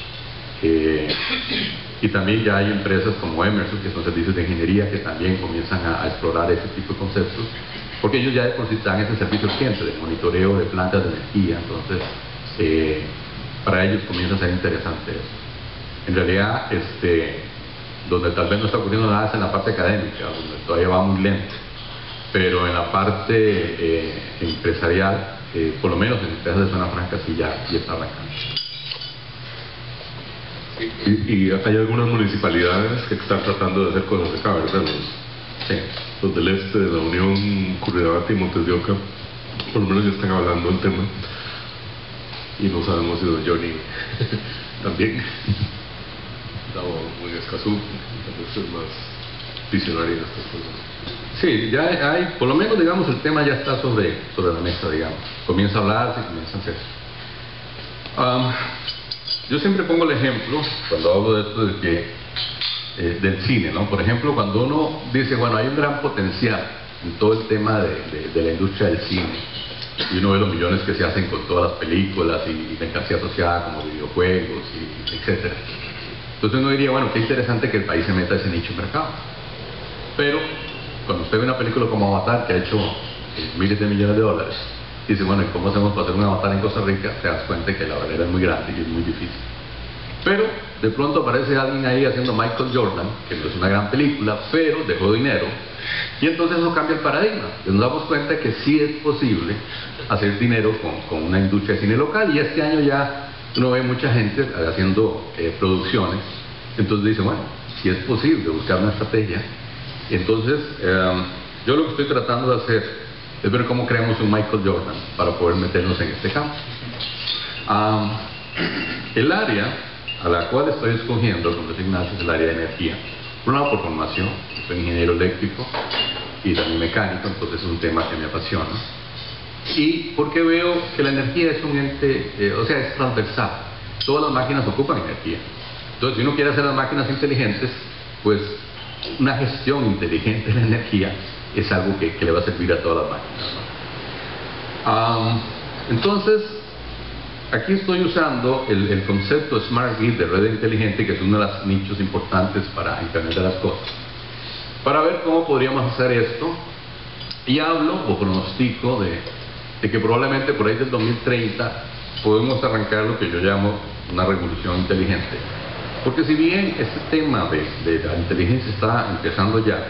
S2: Y también ya hay empresas como Emerson, que son servicios de ingeniería, que también comienzan a explorar ese tipo de conceptos, porque ellos ya de por sí dan ese servicio al cliente de monitoreo de plantas de energía. Entonces para ellos comienza a ser interesante eso. En realidad, donde tal vez no está ocurriendo nada es en la parte académica, donde todavía va muy lento, pero en la parte empresarial, por lo menos en empresas de zona franca, sí ya está arrancando.
S1: Y hay algunas municipalidades que están tratando de hacer cosas acá, ¿verdad? Los del este, de la Unión, Curridabat y Montes de Oca, por lo menos ya están hablando del tema. Y no sabemos si don Johnny también. Estaba muy escaso, tal vez es más visionario en estas cosas.
S2: Sí, ya hay, por lo menos digamos, el tema ya está sobre la mesa, digamos. Comienza a hablarse, comienza a hacerse. Yo siempre pongo el ejemplo, cuando hablo de esto, de que, del cine, ¿no? Por ejemplo, cuando uno dice, bueno, hay un gran potencial en todo el tema de la industria del cine, y uno ve los millones que se hacen con todas las películas y mercancía asociada como videojuegos, y etcétera. Entonces uno diría, bueno, qué interesante que el país se meta a ese nicho de mercado. Pero cuando usted ve una película como Avatar, que ha hecho miles de millones de dólares, dice, bueno, ¿y cómo hacemos para hacer un Avatar en Costa Rica? Te das cuenta que la barrera es muy grande y es muy difícil. Pero de pronto aparece alguien ahí haciendo Michael Jordan, que no es una gran película, pero dejó dinero, y entonces eso cambia el paradigma. Entonces nos damos cuenta que sí es posible hacer dinero con una industria de cine local, y este año ya uno ve mucha gente haciendo producciones. Entonces dice, bueno, si es posible buscar una estrategia. Entonces yo lo que estoy tratando de hacer es ver cómo creamos un Michael Jordan para poder meternos en este campo. El área a la cual estoy escogiendo con los Ignacio es el área de energía. Por un lado, por formación, soy ingeniero eléctrico y también mecánico, entonces es un tema que me apasiona. Y porque veo que la energía es un ente, o sea, es transversal. Todas las máquinas ocupan energía. Entonces, si uno quiere hacer las máquinas inteligentes, pues una gestión inteligente de la energía es algo que le va a servir a todas las máquinas. Entonces, aquí estoy usando el concepto Smart Grid de red inteligente, que es uno de los nichos importantes para Internet de las Cosas, para ver cómo podríamos hacer esto. Y hablo o pronostico de que probablemente por ahí del 2030 podemos arrancar lo que yo llamo una revolución inteligente. Porque si bien este tema de la inteligencia está empezando ya,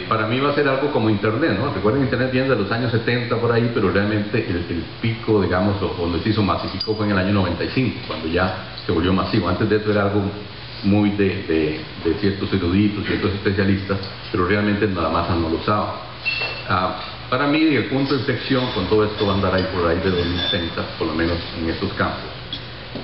S2: para mí va a ser algo como Internet, ¿no? Recuerden, Internet viene de los años 70 por ahí, pero realmente el pico, digamos, o donde se hizo masificó fue en el año 95, cuando ya se volvió masivo. Antes de eso era algo muy de ciertos eruditos, ciertos especialistas, pero realmente nada más no lo usaban. Para mí, el punto de inflexión con todo esto va a andar ahí por ahí de 2030, por lo menos en estos campos,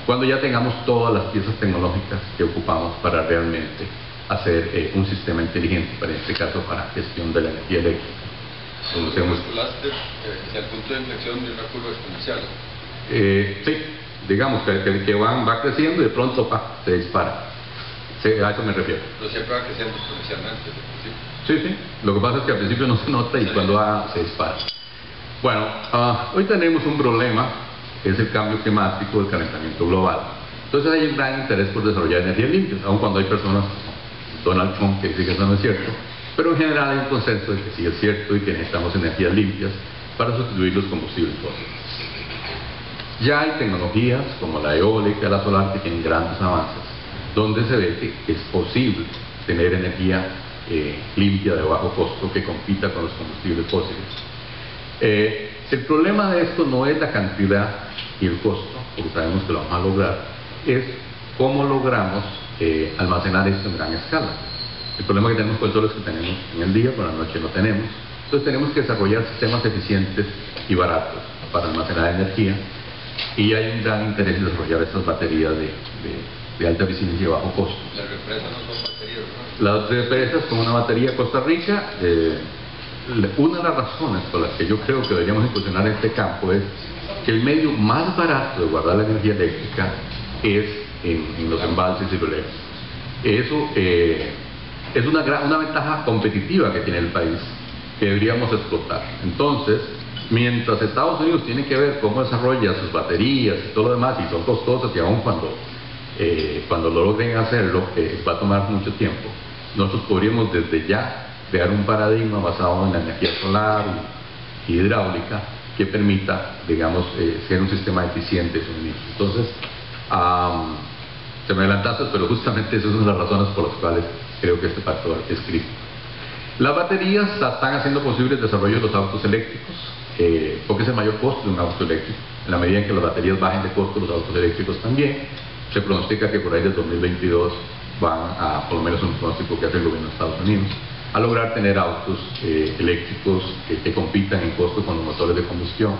S2: cuando ya tengamos todas las piezas tecnológicas que ocupamos para realmente hacer un sistema inteligente, para este caso para gestión de la energía eléctrica.
S5: Postulaste hacia el punto de inflexión de una curva exponencial.
S2: Sí, digamos que va creciendo y de pronto se dispara. Sí, a eso me refiero.
S5: Pero siempre va creciendo exponencialmente.
S2: Sí. Lo que pasa es que al principio no se nota y cuando se dispara. Bueno, hoy tenemos un problema, que es el cambio climático, el calentamiento global. Entonces hay un gran interés por desarrollar energías limpias, aun cuando hay personas, Donald Trump, que dice que eso no es cierto, pero en general hay un consenso de que sí es cierto y que necesitamos energías limpias para sustituir los combustibles fósiles. Ya hay tecnologías como la eólica, la solar, que tienen grandes avances, donde se ve que es posible tener energía limpia de bajo costo que compita con los combustibles fósiles. El problema de esto no es la cantidad y el costo, porque sabemos que lo vamos a lograr, es cómo logramos almacenar esto en gran escala. El problema que tenemos con el sol es que tenemos en el día, por la noche no tenemos. Entonces tenemos que desarrollar sistemas eficientes y baratos para almacenar energía, y hay un gran interés en desarrollar estas baterías de alta eficiencia y bajo costo.
S5: Las represas no son baterías, ¿no?
S2: Las represas con una batería Costa Rica, una de las razones por las que yo creo que deberíamos incursionar en este campo es que el medio más barato de guardar la energía eléctrica es en los embalses hidroeléctricos. Eso es una ventaja competitiva que tiene el país, que deberíamos explotar. Entonces, mientras Estados Unidos tiene que ver cómo desarrolla sus baterías y todo lo demás, y son costosas, y aún cuando lo logren hacerlo, va a tomar mucho tiempo, nosotros podríamos desde ya crear un paradigma basado en la energía solar y hidráulica que permita, digamos, ser un sistema eficiente de suministro. Entonces, se me adelantaste, pero justamente esas son las razones por las cuales creo que este factor es crítico. Las baterías están haciendo posible el desarrollo de los autos eléctricos, porque es el mayor costo de un auto eléctrico. En la medida en que las baterías bajen de costo, los autos eléctricos también. Se pronostica que por ahí del 2022 van a, por lo menos un pronóstico que hace el gobierno de Estados Unidos, a lograr tener autos eléctricos que compitan en costo con los motores de combustión.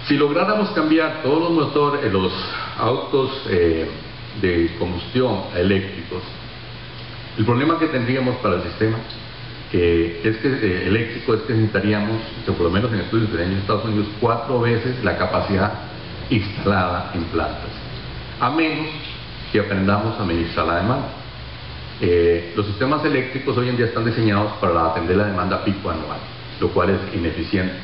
S2: Si lográramos cambiar todos los motores, los autos de combustión a eléctricos, el problema que tendríamos para el sistema eléctrico es que necesitaríamos, por lo menos en estudios de Estados Unidos, 4 veces la capacidad instalada en plantas, a menos que aprendamos a administrar la demanda. Los sistemas eléctricos hoy en día están diseñados para atender la demanda pico anual, lo cual es ineficiente.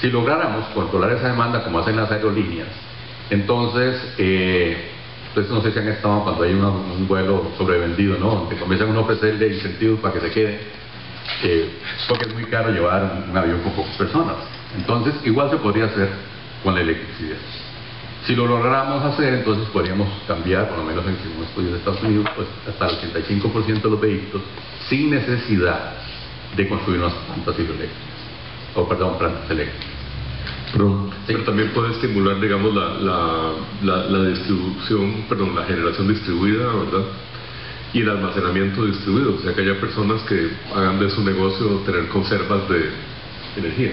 S2: Si lográramos controlar esa demanda como hacen las aerolíneas, entonces, pues no sé si han estado cuando hay un vuelo sobrevendido, ¿no? Donde comienzan a ofrecerle incentivos para que se quede, porque es muy caro llevar un avión con pocas personas. Entonces, igual se podría hacer con la electricidad. Si lo lográramos hacer, entonces podríamos cambiar, por lo menos en un estudio de Estados Unidos, pues hasta el 85% de los vehículos sin necesidad de construir unas plantas hidroeléctricas, plantas eléctricas.
S1: Pero también puede estimular, digamos, la distribución, la generación distribuida, ¿verdad? Y el almacenamiento distribuido, o sea, que haya personas que hagan de su negocio tener conservas de energía.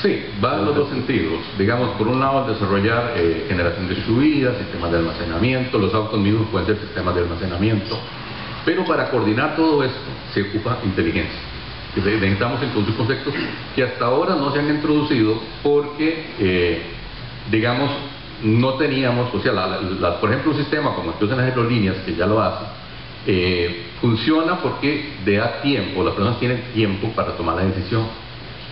S2: Sí, va en los dos sentidos. Digamos, por un lado, desarrollar generación distribuida, sistemas de almacenamiento. Los autos mismos pueden ser sistemas de almacenamiento, pero para coordinar todo esto se ocupa inteligencia. Necesitamos introducir conceptos que hasta ahora no se han introducido porque, digamos, no teníamos, o sea, por ejemplo, un sistema como el que usan las aerolíneas, que ya lo hace, funciona porque da tiempo, las personas tienen tiempo para tomar la decisión.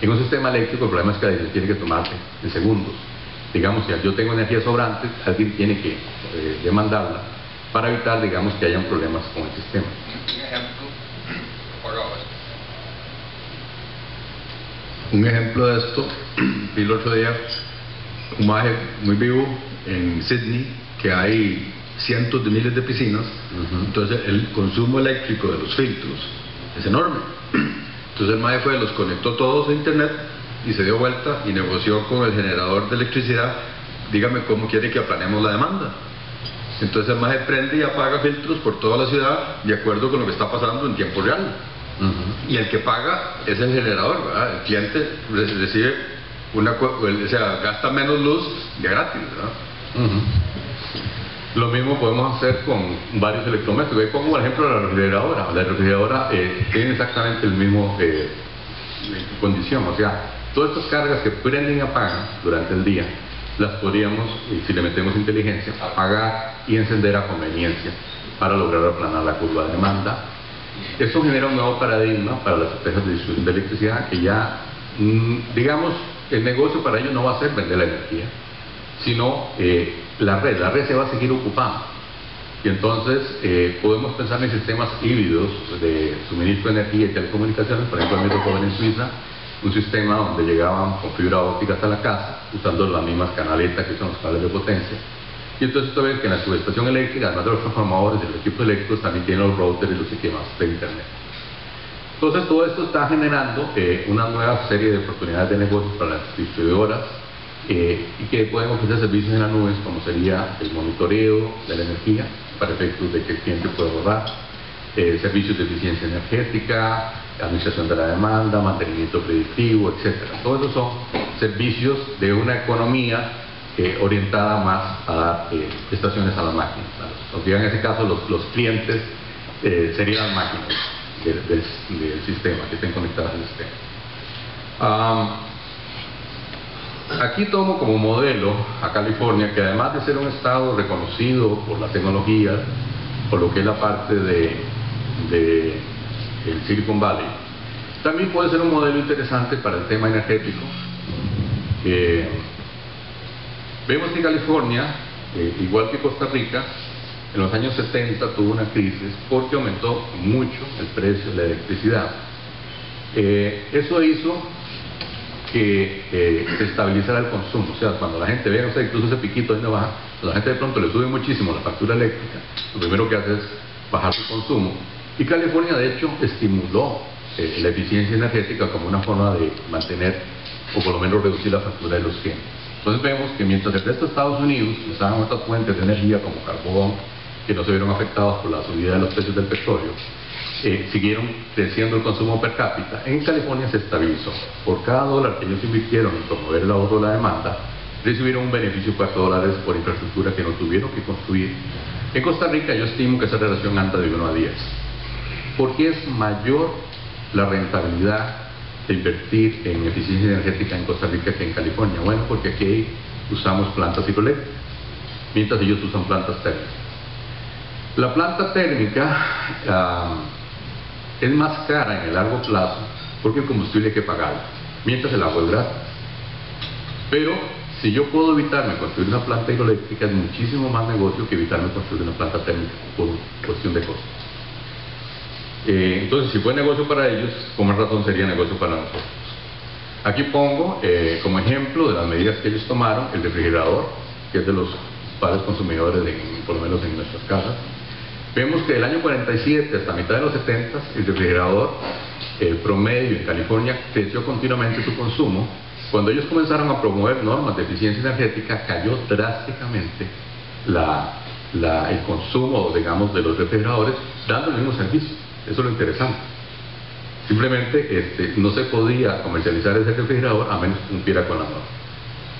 S2: En un sistema eléctrico el problema es que la decisión tiene que tomarse en segundos. Digamos, si yo tengo energía sobrante, alguien tiene que demandarla para evitar, digamos, que hayan problemas con el sistema.
S6: Un ejemplo de esto, vi el otro día un maje muy vivo en Sydney, que hay cientos de miles de piscinas. Entonces el consumo eléctrico de los filtros es enorme. Entonces el maje fue, los conectó todos a internet y se dio vuelta y negoció con el generador de electricidad: dígame cómo quiere que aplanemos la demanda. Entonces el maje prende y apaga filtros por toda la ciudad de acuerdo con lo que está pasando en tiempo real. Y el que paga es el generador, ¿verdad? El cliente recibe o sea, gasta menos luz de gratis, ¿verdad?
S2: Lo mismo podemos hacer con varios electrodomésticos. Como por ejemplo la refrigeradora. La refrigeradora tiene exactamente el mismo condición. O sea, todas estas cargas que prenden y apagan durante el día, las podríamos, si le metemos inteligencia, apagar y encender a conveniencia para lograr aplanar la curva de demanda. Eso genera un nuevo paradigma para las empresas de distribución de electricidad, que ya, digamos, el negocio para ellos no va a ser vender la energía, sino la red se va a seguir ocupando. Y entonces podemos pensar en sistemas híbridos de suministro de energía y telecomunicaciones. Por ejemplo, a mí me tocó en Suiza un sistema donde llegaban con fibra óptica hasta la casa, usando las mismas canaletas que son los cables de potencia. Y entonces usted ve que en la subestación eléctrica, además de los transformadores y los equipos eléctricos, también tienen los routers y los sistemas de internet. Entonces todo esto está generando una nueva serie de oportunidades de negocios para las distribuidoras, y que pueden ofrecer servicios en las nubes, como sería el monitoreo de la energía para efectos de que el cliente pueda ahorrar, servicios de eficiencia energética, administración de la demanda, mantenimiento predictivo, etc. Todos esos son servicios de una economía orientada más a dar prestaciones a las máquinas. En ese caso los clientes serían las máquinas del sistema, que estén conectadas al sistema. Aquí tomo como modelo a California, que además de ser un estado reconocido por la tecnología, por lo que es la parte de el Silicon Valley, también puede ser un modelo interesante para el tema energético. Vemos que California, igual que Costa Rica, en los años 70 tuvo una crisis porque aumentó mucho el precio de la electricidad. Eso hizo que se estabilizara el consumo. O sea, cuando la gente ve, o sea, incluso ese piquito ahí no baja, cuando la gente de pronto le sube muchísimo la factura eléctrica, lo primero que hace es bajar su consumo. Y California, de hecho, estimuló la eficiencia energética como una forma de mantener, o por lo menos reducir la factura de los clientes. Entonces vemos que mientras el resto de Estados Unidos usaban otras fuentes de energía como carbón, que no se vieron afectados por la subida de los precios del petróleo, siguieron creciendo el consumo per cápita. En California se estabilizó. Por cada dólar que ellos invirtieron en promover el ahorro de la demanda, recibieron un beneficio de $4 por infraestructura que no tuvieron que construir. En Costa Rica yo estimo que esa relación anda de 1 a 10. ¿Por qué es mayor la rentabilidad de invertir en eficiencia energética en Costa Rica que en California? Bueno, porque aquí usamos plantas hidroeléctricas, mientras ellos usan plantas térmicas. La planta térmica es más cara en el largo plazo porque el combustible hay que pagarlo, mientras el agua es gratis. Pero si yo puedo evitarme construir una planta hidroeléctrica, es muchísimo más negocio que evitarme construir una planta térmica por cuestión de costos. Entonces, si fue negocio para ellos, con más razón sería negocio para nosotros. Aquí pongo como ejemplo de las medidas que ellos tomaron el refrigerador, que es de los principales consumidores, por lo menos en nuestras casas. Vemos que del año 47 hasta mitad de los 70, el refrigerador promedio en California creció continuamente su consumo. Cuando ellos comenzaron a promover normas de eficiencia energética, cayó drásticamente el consumo, digamos, de los refrigeradores, dando el mismo servicio. Eso es lo interesante. Simplemente no se podía comercializar ese refrigerador a menos que cumpliera con la norma.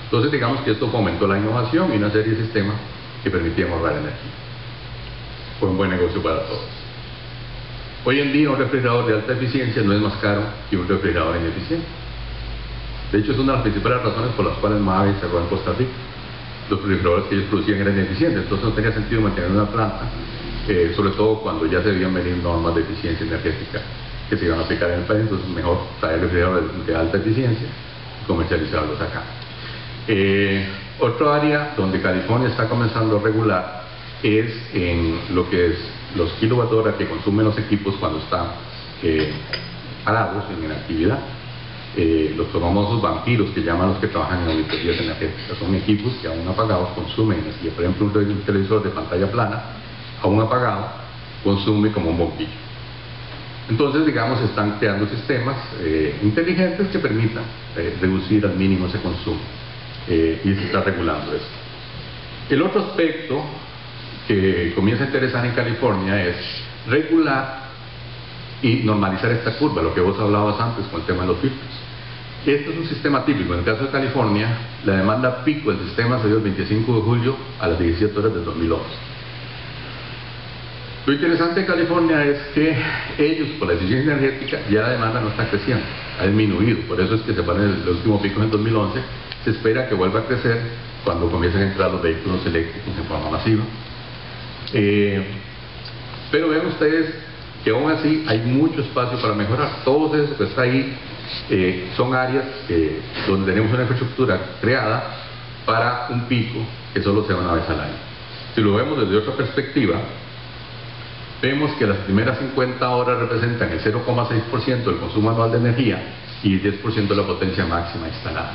S2: Entonces, digamos que esto fomentó la innovación y una serie de sistemas que permitían ahorrar energía. Fue un buen negocio para todos. Hoy en día un refrigerador de alta eficiencia no es más caro que un refrigerador ineficiente. De hecho, es una de las principales razones por las cuales Mabe cerró en Costa Rica. Los refrigeradores que ellos producían eran ineficientes, entonces no tenía sentido mantener una planta, sobre todo cuando ya se debían venir normas de eficiencia energética que se iban a aplicar en el país. Entonces mejor traer refrigeradores de alta eficiencia y comercializarlos acá. Otro área donde California está comenzando a regular es en lo que es los kilowatt-hora que consumen los equipos cuando están parados en actividad. Los famosos vampiros que llaman los que trabajan en auditorías energéticas. Son equipos que aún apagados consumen energía. Por ejemplo, un televisor de pantalla plana aún apagado consume como un bombillo. Entonces, digamos, están creando sistemas inteligentes que permitan reducir al mínimo ese consumo, y se está regulando eso. El otro aspecto que comienza a interesar en California es regular y normalizar esta curva, lo que vos hablabas antes con el tema de los filtros. Esto es un sistema típico. En el caso de California, la demanda pico del sistema se dio el 25 de julio a las 17 horas del 2011. Lo interesante de California es que ellos, por la eficiencia energética, ya la demanda no está creciendo, ha disminuido. Por eso es que se pone el último pico en el 2011. Se espera que vuelva a crecer cuando comiencen a entrar los vehículos eléctricos en forma masiva. Pero ven ustedes que aún así hay mucho espacio para mejorar. Todo eso que está ahí son áreas donde tenemos una infraestructura creada para un pico que solo sea una vez al año. Si lo vemos desde otra perspectiva, vemos que las primeras 50 horas representan el 0,6% del consumo anual de energía y el 10% de la potencia máxima instalada.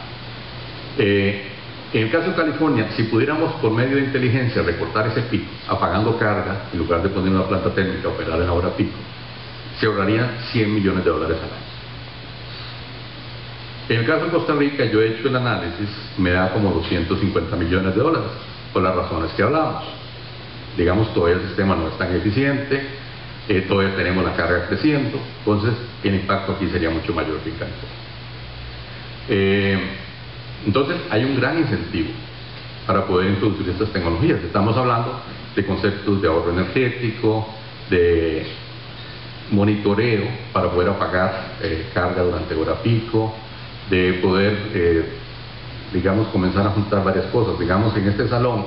S2: En el caso de California, si pudiéramos por medio de inteligencia recortar ese pico, apagando carga, en lugar de poner una planta térmica a operar en la hora pico, se ahorrarían $100 millones al año. En el caso de Costa Rica, yo he hecho el análisis, me da como $250 millones, por las razones que hablamos. Digamos, todavía el sistema no es tan eficiente, todavía tenemos la carga creciendo, entonces el impacto aquí sería mucho mayor que en California. Entonces hay un gran incentivo para poder introducir estas tecnologías. Estamos hablando de conceptos de ahorro energético, de monitoreo para poder apagar carga durante hora pico, de poder, digamos, comenzar a juntar varias cosas. Digamos, en este salón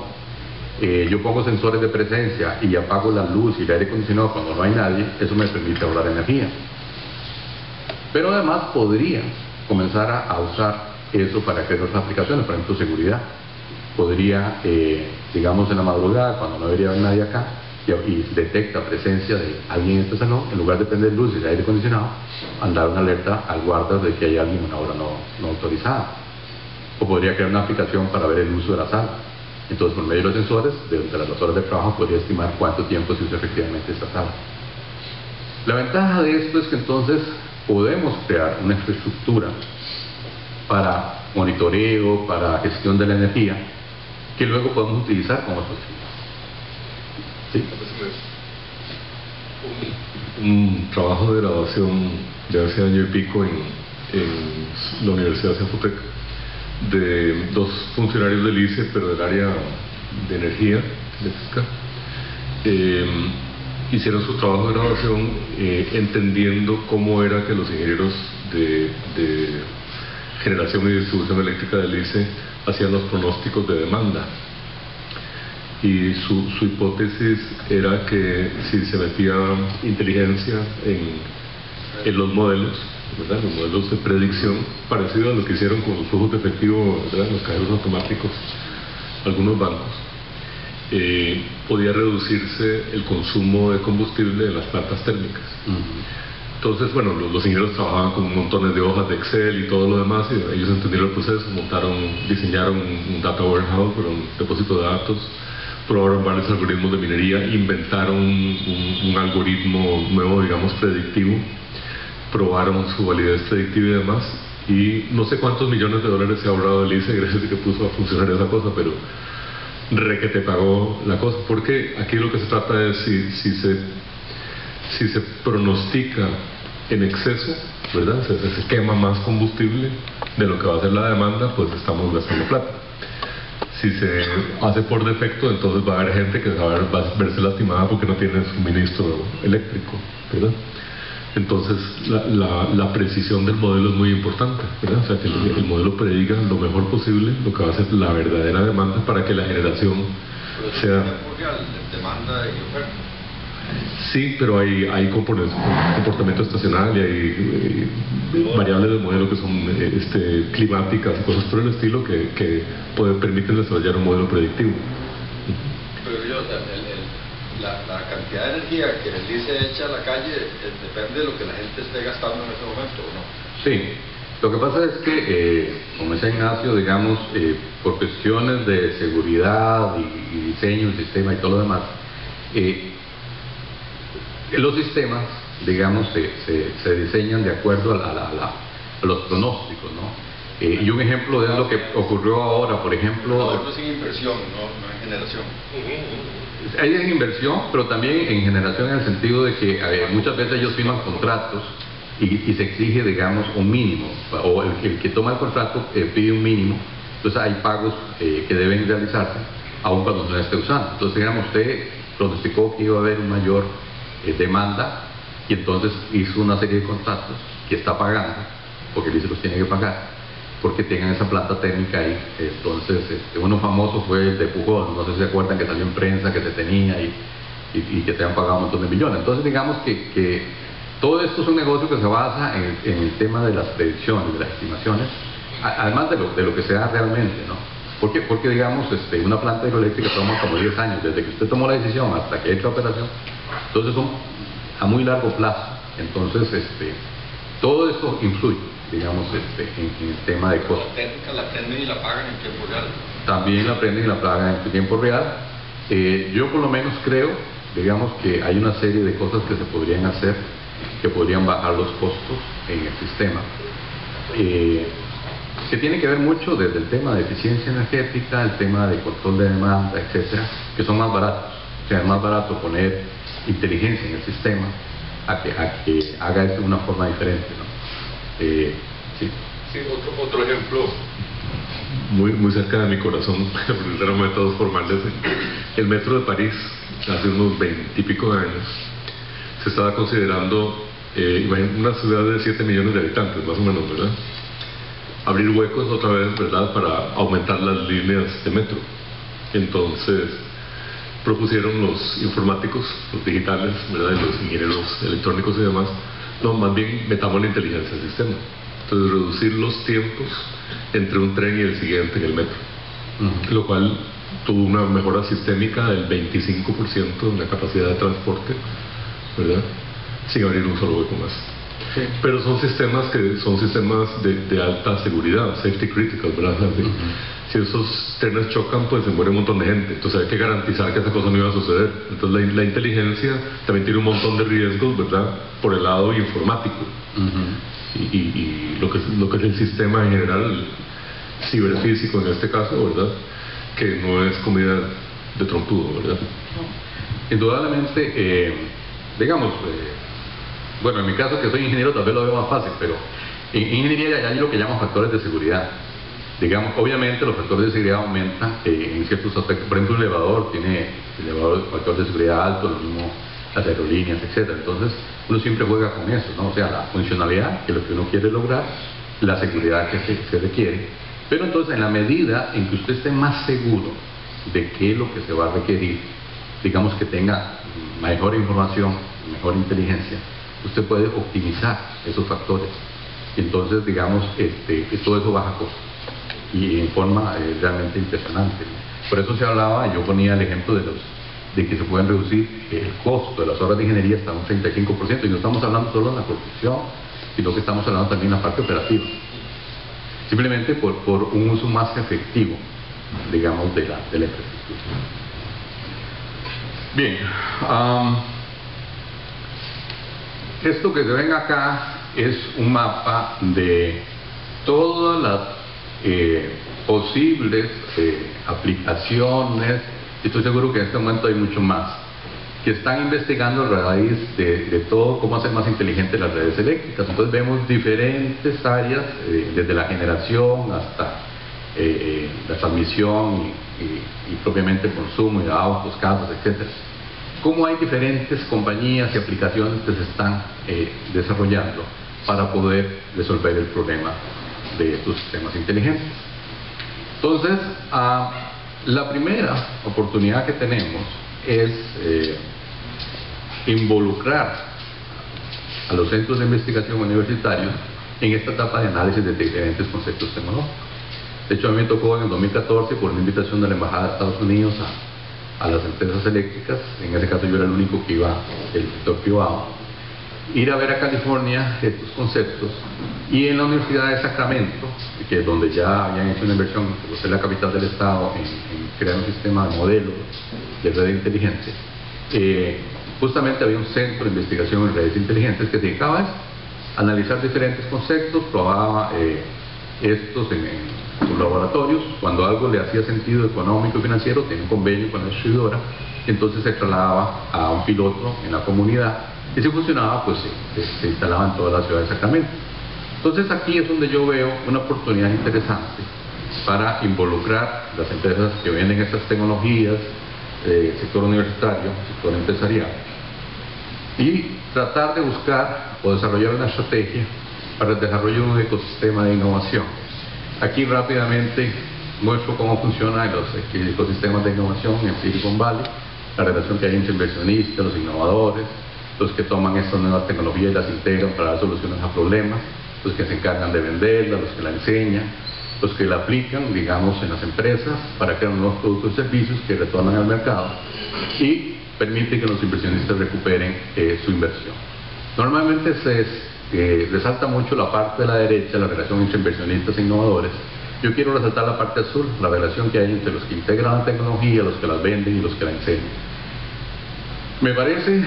S2: yo pongo sensores de presencia y apago la luz y el aire acondicionado cuando no hay nadie. Eso me permite ahorrar energía. Pero además podría comenzar a usar eso para crear otras aplicaciones, por ejemplo seguridad. Podría, digamos en la madrugada, cuando no debería haber nadie acá, y detecta presencia de alguien en este salón, en lugar de prender luces y aire acondicionado, mandar una alerta al guarda de que hay alguien en una hora no autorizada. O podría crear una aplicación para ver el uso de la sala. Entonces, por medio de los sensores, de las horas de trabajo, podría estimar cuánto tiempo se usa efectivamente esta sala. La ventaja de esto es que entonces podemos crear una infraestructura para monitoreo, para gestión de la energía, que luego podemos utilizar como solución. ¿Sí?
S1: Un trabajo de graduación de hace año y pico en la Universidad de Zacatecas, de dos funcionarios del ICE, pero del área de energía eléctrica. Hicieron su trabajo de graduación entendiendo cómo era que los ingenieros de generación y distribución eléctrica del ICE hacían los pronósticos de demanda. Y su hipótesis era que si se metía inteligencia en los modelos, ¿verdad?, los modelos de predicción, parecido a lo que hicieron con los flujos de efectivo, ¿verdad?, los cajeros automáticos, algunos bancos, podía reducirse el consumo de combustible en las plantas térmicas. Entonces, bueno, los ingenieros trabajaban con montones de hojas de Excel y todo lo demás, y ellos entendieron el proceso, diseñaron un data warehouse, un depósito de datos, probaron varios algoritmos de minería, inventaron un algoritmo nuevo, digamos, predictivo, probaron su validez predictiva y demás, y no sé cuántos millones de dólares se ha ahorrado el ICE gracias a que puso a funcionar esa cosa, pero que te pagó la cosa, porque aquí lo que se trata es si se pronostica en exceso, ¿verdad?, se quema más combustible de lo que va a ser la demanda, pues estamos gastando plata. Si se hace por defecto, entonces va a haber gente que va a verse lastimada porque no tiene suministro eléctrico, ¿verdad? Entonces la precisión del modelo es muy importante, ¿verdad? O sea, que el modelo prediga lo mejor posible lo que va a ser la verdadera demanda para que la generación sea...
S5: demanda y oferta.
S1: Sí, pero hay comportamiento estacional y hay variables del modelo que son climáticas y cosas por el estilo que permiten desarrollar un modelo predictivo.
S5: Pero la cantidad de energía que el ICE echa a la calle depende de lo que la gente esté gastando en ese momento, ¿o no?
S2: Sí, lo que pasa es que, como decía Ignacio, digamos, por cuestiones de seguridad y diseño del sistema y todo lo demás, los sistemas, digamos, se diseñan de acuerdo a los pronósticos, ¿no? Y un ejemplo es lo que ocurrió ahora, por ejemplo...
S5: No es en inversión, no en generación.
S2: Hay en inversión, pero también en generación, en el sentido de que muchas veces ellos firman contratos y se exige, digamos, un mínimo, o el que toma el contrato pide un mínimo, entonces hay pagos que deben realizarse aun cuando no esté usando. Entonces, digamos, usted pronosticó que iba a haber un mayor demanda y entonces hizo una serie de contratos que está pagando, porque el ICE los tiene que pagar, porque tengan esa planta térmica ahí. Entonces, uno famoso fue el de Pujol, no sé si se acuerdan que salió en prensa que se tenía y que se han pagado un montón de millones. Entonces, digamos que todo esto es un negocio que se basa en el tema de las predicciones, de las estimaciones, además de lo que se da realmente, ¿no? Porque digamos, una planta hidroeléctrica toma como 10 años, desde que usted tomó la decisión hasta que entra a operación, entonces son a muy largo plazo. Entonces, todo esto influye, digamos, en el tema de costos.
S5: La técnica la aprenden y la pagan en tiempo real.
S2: También la aprenden y la pagan en tiempo real. Yo por lo menos creo, digamos, que hay una serie de cosas que se podrían hacer, que podrían bajar los costos en el sistema, que tiene que ver mucho desde el tema de eficiencia energética, el tema de control de demanda, etcétera, que son más baratos. O sea, es más barato poner inteligencia en el sistema a que haga esto de una forma diferente, ¿no? Sí.
S1: Sí, otro ejemplo muy cerca de mi corazón, porque eran métodos formales. El metro de París, hace unos 20 y pico de años, se estaba considerando, una ciudad de 7 millones de habitantes, más o menos, ¿verdad?, abrir huecos otra vez, ¿verdad?, para aumentar las líneas de metro. Entonces propusieron los informáticos, los digitales, ¿verdad?, y los ingenieros electrónicos y demás, no, más bien metamos la inteligencia del sistema. Entonces, reducir los tiempos entre un tren y el siguiente en el metro, lo cual tuvo una mejora sistémica del 25% en la capacidad de transporte, ¿verdad? Sin abrir un solo hueco más.
S2: Sí.
S1: Pero son sistemas de alta seguridad, safety critical, ¿verdad? Si esos trenes chocan, pues se muere un montón de gente. Entonces hay que garantizar que esa cosa no iba a suceder. Entonces la inteligencia también tiene un montón de riesgos, ¿verdad? Por el lado informático. Y lo que es el sistema en general, ciberfísico en este caso, ¿verdad? Que no es comida de trompudo, ¿verdad?
S2: Indudablemente, digamos, bueno, en mi caso que soy ingeniero tal vez lo veo más fácil, pero en ingeniería hay lo que llaman factores de seguridad. Digamos, obviamente los factores de seguridad aumentan en ciertos aspectos. Por ejemplo, un elevador tiene factor de seguridad alto, lo mismo las aerolíneas, etcétera. Entonces uno siempre juega con eso, ¿no? O sea, la funcionalidad, que es lo que uno quiere lograr, la seguridad que se requiere. Pero entonces, en la medida en que usted esté más seguro de qué es lo que se va a requerir, digamos que tenga mejor información, mejor inteligencia, usted puede optimizar esos factores. Entonces, digamos, todo eso baja costos y en forma realmente impresionante. Por eso se hablaba, yo ponía el ejemplo de que se pueden reducir el costo de las obras de ingeniería hasta un 35%, y no estamos hablando solo de la construcción, sino que estamos hablando también de la parte operativa. Simplemente por un uso más efectivo, digamos, de la infraestructura. Bien, esto que se ven acá es un mapa de todas las posibles aplicaciones, y estoy seguro que en este momento hay mucho más, que están investigando a raíz de todo cómo hacer más inteligentes las redes eléctricas. Entonces vemos diferentes áreas, desde la generación hasta la transmisión y propiamente el consumo de autos, casas, etcétera. Cómo hay diferentes compañías y aplicaciones que se están desarrollando para poder resolver el problema de estos sistemas inteligentes. Entonces, la primera oportunidad que tenemos es involucrar a los centros de investigación universitarios en esta etapa de análisis de diferentes conceptos tecnológicos. De hecho, a mí me tocó en el 2014, por una invitación de la Embajada de Estados Unidos a las empresas eléctricas, en ese caso yo era el único que iba del sector privado, ir a ver a California estos conceptos, y en la Universidad de Sacramento, que es donde ya habían hecho una inversión, por ser la capital del estado, en crear un sistema de modelos de red inteligente, justamente había un centro de investigación en redes inteligentes que se dedicaba a eso, a analizar diferentes conceptos, probaba estos en sus laboratorios. Cuando algo le hacía sentido económico y financiero, tenía un convenio con la distribuidora, entonces se trasladaba a un piloto en la comunidad, y si funcionaba, pues se instalaba en toda la ciudad de Sacramento. Entonces aquí es donde yo veo una oportunidad interesante para involucrar las empresas que venden estas tecnologías, sector universitario, sector empresarial, y tratar de buscar o desarrollar una estrategia para el desarrollo de un ecosistema de innovación. Aquí rápidamente muestro cómo funcionan los ecosistemas de innovación en Silicon Valley, la relación que hay entre inversionistas, los innovadores, los que toman estas nuevas tecnologías y las integran para dar soluciones a problemas, los que se encargan de venderla, los que la enseñan, los que la aplican, digamos, en las empresas para crear nuevos productos y servicios que retornan al mercado y permiten que los inversionistas recuperen su inversión. Normalmente se resalta mucho la parte de la derecha, la relación entre inversionistas e innovadores. Yo quiero resaltar la parte azul, la relación que hay entre los que integran la tecnología, los que las venden y los que la enseñan. Me parece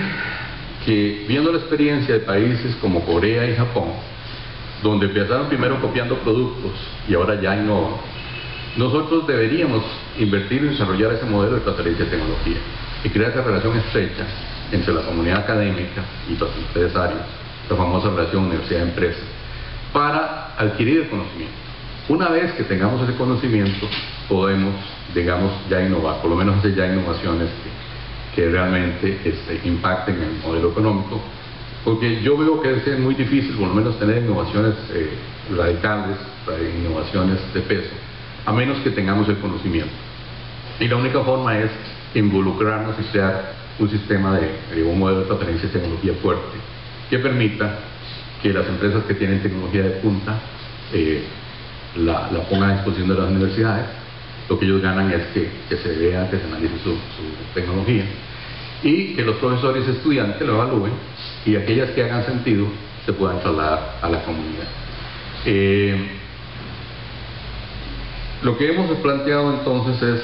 S2: que, viendo la experiencia de países como Corea y Japón, donde empezaron primero copiando productos y ahora ya innovan, nosotros deberíamos invertir en desarrollar ese modelo de transferencia de tecnología y crear esa relación estrecha entre la comunidad académica y los empresarios, la famosa relación universidad-empresa, para adquirir el conocimiento. Una vez que tengamos ese conocimiento, podemos, digamos, ya innovar, por lo menos hacer ya innovaciones que realmente impacten en el modelo económico, porque yo veo que es muy difícil, por lo menos, tener innovaciones radicales, innovaciones de peso, a menos que tengamos el conocimiento. Y la única forma es involucrarnos y crear un sistema de un modelo de transferencia de tecnología fuerte, que permita que las empresas que tienen tecnología de punta la pongan a disposición de las universidades, lo que ellos ganan es que se vea, que se analice su tecnología y que los profesores y estudiantes lo evalúen y aquellas que hagan sentido se puedan trasladar a la comunidad. Lo que hemos planteado entonces es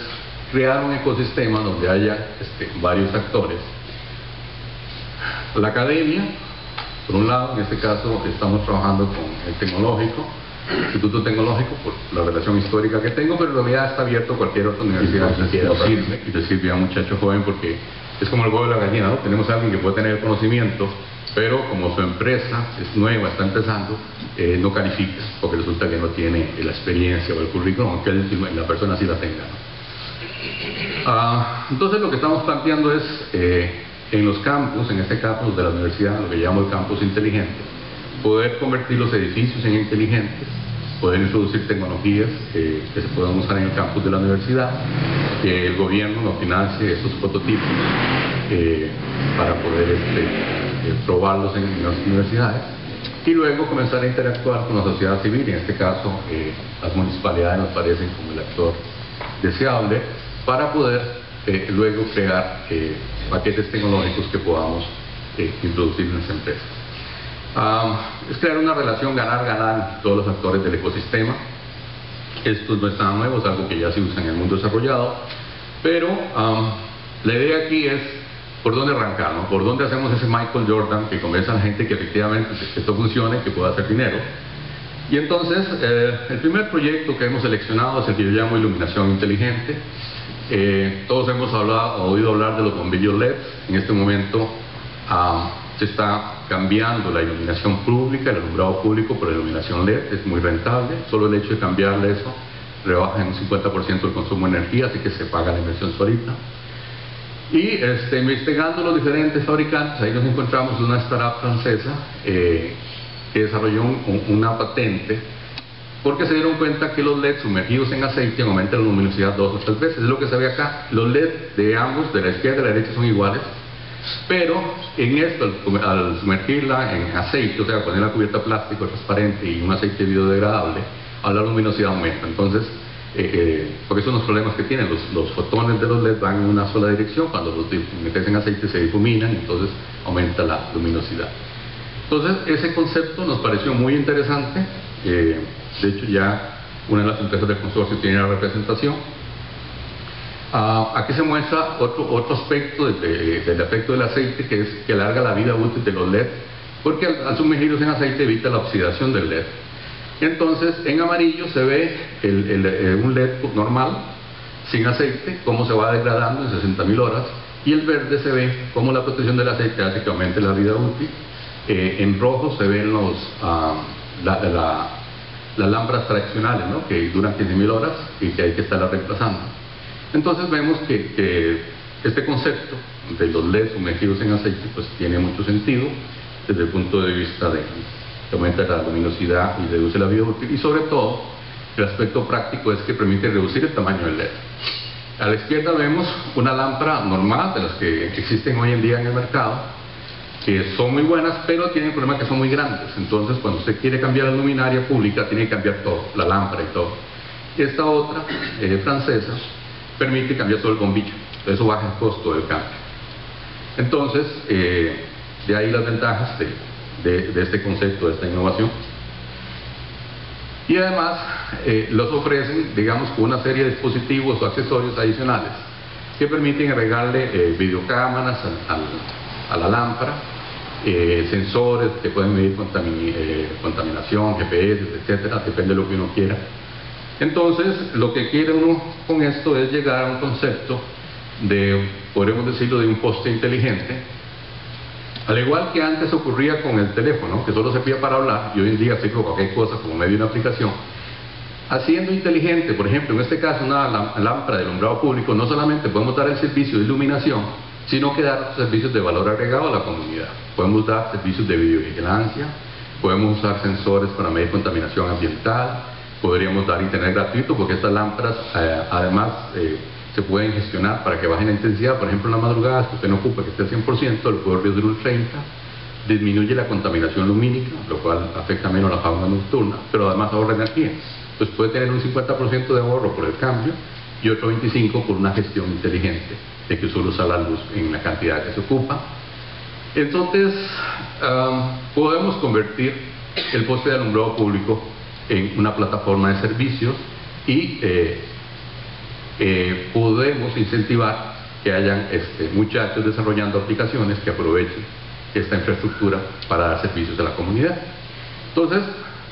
S2: crear un ecosistema donde haya varios actores. La academia, por un lado, en este caso estamos trabajando con el tecnológico, Instituto Tecnológico, por la relación histórica que tengo, pero en realidad está abierto a cualquier otra universidad que quiera sirve, y le sirve a un muchacho joven porque es como el huevo de la gallina, ¿no? Tenemos a alguien que puede tener conocimiento, pero como su empresa es nueva, está empezando, no califica, porque resulta que no tiene la experiencia o el currículum, aunque la persona sí la tenga, ¿no? Entonces lo que estamos planteando es, en los campus, en este campus de la universidad, lo que llamo el campus inteligente, poder convertir los edificios en inteligentes, poder introducir tecnologías que se puedan usar en el campus de la universidad, que el gobierno nos financie estos prototipos para poder probarlos en las universidades, y luego comenzar a interactuar con la sociedad civil. En este caso las municipalidades nos parecen como el actor deseable para poder luego crear paquetes tecnológicos que podamos introducir en las empresas. Es crear una relación ganar-ganar en todos los actores del ecosistema. Esto no es nada nuevo, es algo que ya se usa en el mundo desarrollado, pero la idea aquí es por dónde arrancar, ¿no? Por dónde hacemos ese Michael Jordan que convence a la gente que efectivamente esto funcione, que pueda hacer dinero. Y entonces el primer proyecto que hemos seleccionado es el que yo llamo iluminación inteligente. Todos hemos oído hablar de los bombillos LED. En este momento se está cambiando la iluminación pública, el alumbrado público, por iluminación LED. Es muy rentable. Solo el hecho de cambiarle eso rebaja en un 50% el consumo de energía, así que se paga la inversión solita. Y investigando los diferentes fabricantes, ahí nos encontramos una startup francesa que desarrolló una patente porque se dieron cuenta que los LED sumergidos en aceite aumentan la luminosidad 2 o 3 veces. Es lo que se ve acá. Los LED de ambos, de la izquierda y de la derecha, son iguales, pero en esto, al sumergirla en aceite, o sea, poner la cubierta plástico transparente y un aceite biodegradable, la luminosidad aumenta. Entonces, porque son los problemas que tienen, los fotones de los LED van en una sola dirección. Cuando los metes en aceite se difuminan, entonces aumenta la luminosidad. Entonces ese concepto nos pareció muy interesante. De hecho ya una de las empresas del consorcio tiene la representación. Aquí se muestra otro aspecto del efecto del aceite, que es que alarga la vida útil de los LED, porque al sumergirlos en aceite evita la oxidación del LED. Entonces, en amarillo se ve un LED normal, sin aceite, cómo se va degradando en 60.000 horas, y el verde se ve cómo la protección del aceite hace que aumente la vida útil. En rojo se ven las lámparas tradicionales, ¿no?, que duran 15.000 horas y que hay que estarlas reemplazando. Entonces vemos que este concepto de los LED sumergidos en aceite pues tiene mucho sentido desde el punto de vista de que aumenta la luminosidad y reduce la vida útil, y sobre todo el aspecto práctico es que permite reducir el tamaño del LED. A la izquierda vemos una lámpara normal, de las que existen hoy en día en el mercado, que son muy buenas, pero tienen el problema que son muy grandes. Entonces cuando usted quiere cambiar la luminaria pública tiene que cambiar todo, la lámpara y todo. Y esta otra, francesa, permite cambiar todo el bombillo, eso baja el costo del cambio. Entonces, de ahí las ventajas de este concepto, de esta innovación. Y además los ofrecen, digamos, con una serie de dispositivos o accesorios adicionales que permiten agregarle videocámaras a la lámpara, sensores que pueden medir contaminación, GPS, etcétera, depende de lo que uno quiera. Entonces, lo que quiere uno con esto es llegar a un concepto de, podríamos decirlo, de un poste inteligente. Al igual que antes ocurría con el teléfono, que solo servía para hablar, y hoy en día sirve cualquier cosa como medio de una aplicación, haciendo inteligente, por ejemplo, en este caso una lámpara de alumbrado público, no solamente podemos dar el servicio de iluminación, sino que dar servicios de valor agregado a la comunidad. Podemos dar servicios de videovigilancia, podemos usar sensores para medir contaminación ambiental, podríamos dar internet gratuito, porque estas lámparas además se pueden gestionar para que bajen la intensidad. Por ejemplo, en las madrugadas, que usted no ocupa que esté al 100%, lo puede reducir un 30%, disminuye la contaminación lumínica, lo cual afecta menos la fauna nocturna, pero además ahorra energía. Pues puede tener un 50% de ahorro por el cambio, y otro 25 por una gestión inteligente, de que solo usa la luz en la cantidad que se ocupa. Entonces, podemos convertir el poste de alumbrado público en una plataforma de servicios y podemos incentivar que hayan muchachos desarrollando aplicaciones que aprovechen esta infraestructura para dar servicios a la comunidad. Entonces,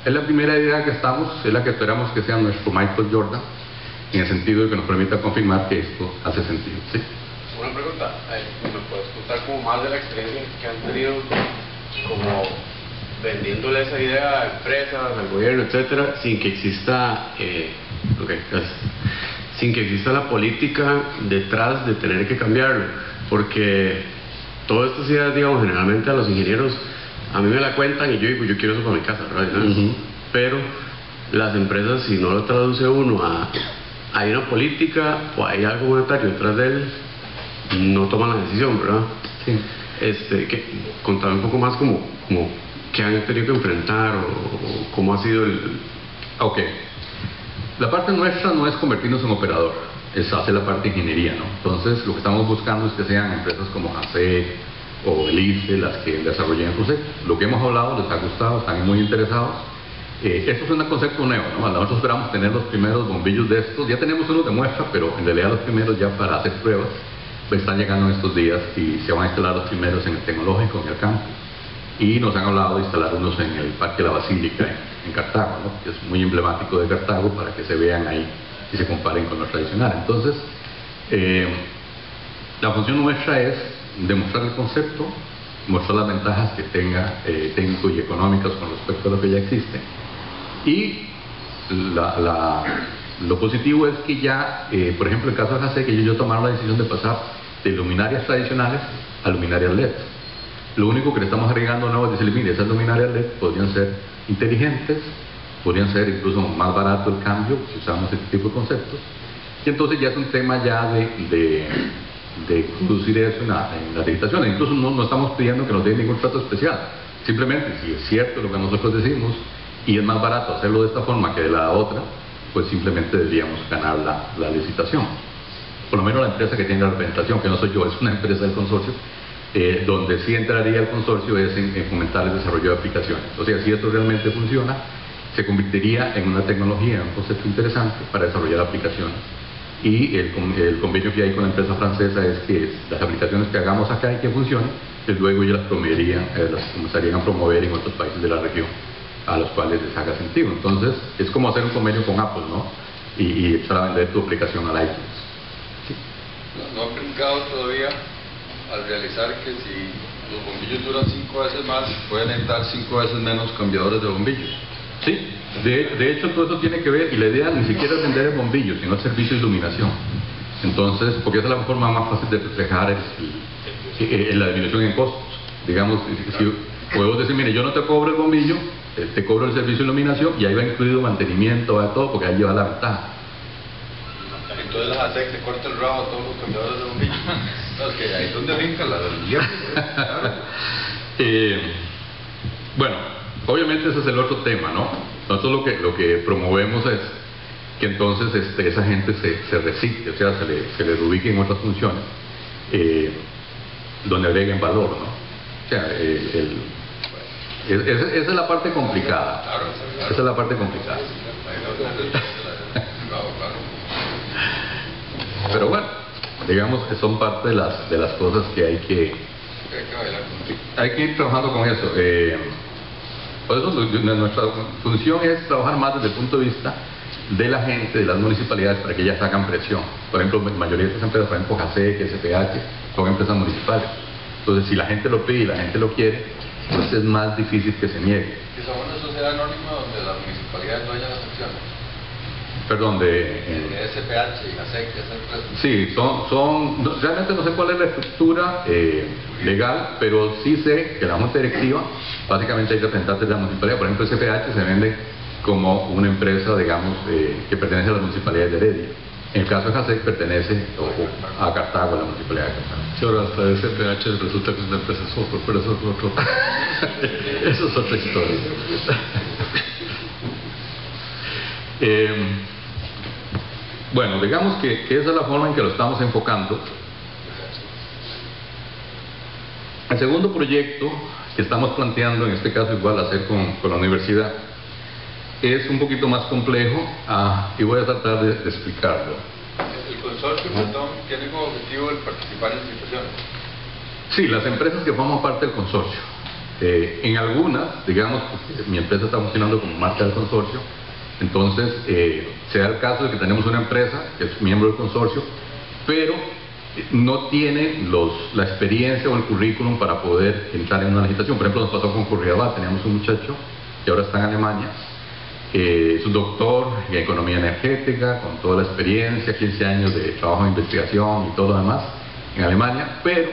S2: es la primera idea que es la que esperamos que sea nuestro Michael Jordan, en el sentido de que nos permita confirmar que esto hace sentido. ¿Sí?
S8: Una pregunta, ¿me puedes contar como más de la experiencia que han tenido como vendiéndole esa idea a empresas, al gobierno, etcétera, sin que exista sin que exista la política detrás de tener que cambiarlo? Porque todas estas ideas, digamos, generalmente a los ingenieros a mí me la cuentan y yo digo, yo quiero eso para mi casa, ¿verdad? Pero las empresas, si no lo traduce uno a hay una política o hay algo monetario detrás de él, no toman la decisión, ¿verdad? Sí. Contame un poco más como qué han tenido que enfrentar o cómo ha sido el...
S2: Ok. La parte nuestra no es convertirnos en operador, es hacer la parte de ingeniería, ¿no? Entonces, lo que estamos buscando es que sean empresas como JASEC o el ICE las que desarrollen el proyecto. Lo que hemos hablado les ha gustado, están muy interesados. Esto es un concepto nuevo, ¿no? Nosotros esperamos tener los primeros bombillos de estos. Ya tenemos unos de muestra, pero en realidad los primeros ya para hacer pruebas pues están llegando en estos días y se van a instalar los primeros en el tecnológico, en el campus. Y nos han hablado de instalar unos en el Parque de la Basílica en Cartago, ¿no? Que es muy emblemático de Cartago para que se vean ahí y se comparen con lo tradicional. Entonces, la función nuestra es demostrar el concepto, mostrar las ventajas que tenga técnico y económicas con respecto a lo que ya existe. Y lo positivo es que ya, por ejemplo, el caso de JASEC, que ellos tomaron la decisión de pasar de luminarias tradicionales a luminarias LED. Lo único que le estamos agregando nuevo es decir, mire, esas luminarias LED podrían ser inteligentes, podrían ser incluso más barato el cambio si usamos este tipo de conceptos. Y entonces ya es un tema ya de introducir eso en las licitaciones. Incluso no estamos pidiendo que nos den ningún trato especial. Simplemente, si es cierto lo que nosotros decimos y es más barato hacerlo de esta forma que de la otra, pues simplemente deberíamos ganar la licitación. Por lo menos la empresa que tiene la representación, que no soy yo, es una empresa del consorcio, donde sí entraría el consorcio es en fomentar el desarrollo de aplicaciones. O sea, si esto realmente funciona, se convertiría en una tecnología, un concepto interesante para desarrollar aplicaciones. Y el convenio que hay con la empresa francesa es que las aplicaciones que hagamos acá y que funcionen, luego ellos las comenzarían a promover en otros países de la región, a los cuales les haga sentido. Entonces, es como hacer un convenio con Apple, ¿no? Y echar a vender tu aplicación al iTunes.
S5: ¿Sí? ¿No han brincado todavía al realizar que si los bombillos duran 5 veces más, pueden necesitar 5 veces menos cambiadores de bombillos?
S2: Sí, de hecho todo eso tiene que ver, y la idea ni siquiera es vender el bombillo, sino el servicio de iluminación. Entonces, porque esa es la forma más fácil de reflejar la disminución en costos. Digamos, si puedo decir, mire, yo no te cobro el bombillo, te cobro el servicio de iluminación, y ahí va incluido mantenimiento, va todo, porque ahí lleva la ventaja.
S5: Entonces la JASEC te corta el rabo a todos los cambiadores de bombillo. No, es que ahí es donde brinca la claro.
S2: Bueno, obviamente ese es el otro tema, ¿no? Nosotros lo que promovemos es que entonces esa gente se recicle, o sea, se le reubique en otras funciones donde agreguen valor, ¿no? O sea, esa es la parte complicada. Esa es la parte complicada. Pero bueno, digamos que son parte de las cosas que hay que ir trabajando con eso. Por eso nuestra función es trabajar más desde el punto de vista de la gente, de las municipalidades, para que ellas hagan presión. Por ejemplo, la mayoría de estas empresas, por ejemplo, JASEC, SPH, son empresas municipales. Entonces, si la gente lo pide y la gente lo quiere, pues es más difícil que se niegue.
S5: ¿Y son una sociedad anónima donde las municipalidades no hayan las acciones?
S2: Perdón, de
S5: SPH y JASEC, esas empresas.
S2: Sí, realmente no sé cuál es la estructura legal, pero sí sé que la junta directiva, básicamente hay representantes de la municipalidad. Por ejemplo, SPH se vende como una empresa, digamos, que pertenece a las municipalidades de Heredia. En el caso de JASEC pertenece a Cartago, a la municipalidad de Cartago.
S1: Sí, ahora hasta SPH resulta que es una empresa software, pero eso es otro. Eso es otra historia.
S2: Bueno, digamos que esa es la forma en que lo estamos enfocando. El segundo proyecto que estamos planteando, en este caso igual hacer con la universidad, es un poquito más complejo y voy a tratar de explicarlo.
S5: El consorcio, perdón, tiene como objetivo el participar en licitaciones.
S2: Sí, las empresas que forman parte del consorcio. En algunas, digamos, mi empresa está funcionando como marca del consorcio, entonces se da el caso de que tenemos una empresa que es miembro del consorcio, pero no tiene la experiencia o el currículum para poder entrar en una licitación. Por ejemplo, nos pasó con Curriabat, teníamos un muchacho que ahora está en Alemania, es un doctor en economía energética, con toda la experiencia, 15 años de trabajo de investigación y todo lo demás en Alemania, pero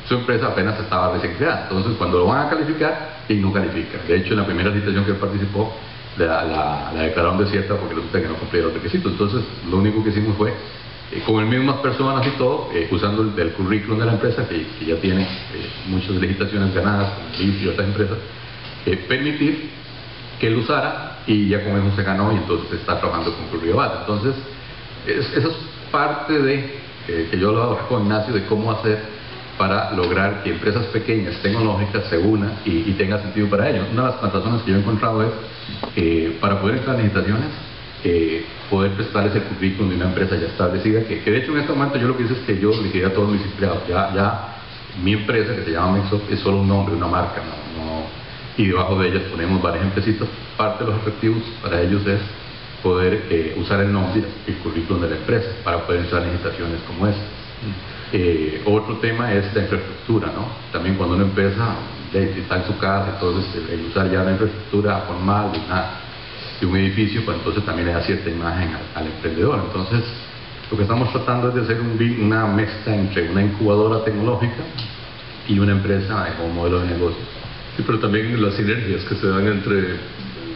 S2: su empresa apenas estaba recién creada. Entonces, cuando lo van a calificar, y no califica. De hecho, en la primera licitación que él participó, la declararon desierta porque resulta que no cumplía los requisitos. Entonces, lo único que hicimos fue, con las mismas personas y todo, usando el currículum de la empresa, que ya tiene muchas licitaciones ganadas, con LIS y otras empresas, permitir que él usara, y ya con eso se ganó, y entonces está trabajando con Curriabat. Entonces, esa es parte de, que yo lo hago con Ignacio, de cómo hacer para lograr que empresas pequeñas, tecnológicas, se unan y tenga sentido para ellos. Una de las razones que yo he encontrado es, para poder entrar en licitaciones, poder prestar ese currículum de una empresa ya establecida, que de hecho en este momento yo lo que hice es que yo liquidé a todos mis empleados. Ya mi empresa, que se llama Mexop, es solo un nombre, una marca, y debajo de ellas ponemos varias empresitas. Parte de los objetivos para ellos es poder usar el nombre y el currículum de la empresa para poder entrar en licitaciones como esta. Otro tema es la infraestructura, ¿no? También cuando una empresa está en su casa, entonces el usar ya la infraestructura formal de un edificio, pues entonces también le da cierta imagen al emprendedor. Entonces, lo que estamos tratando es de hacer una mezcla entre una incubadora tecnológica y una empresa como modelo de negocio.
S1: Sí, pero también las sinergias que se dan entre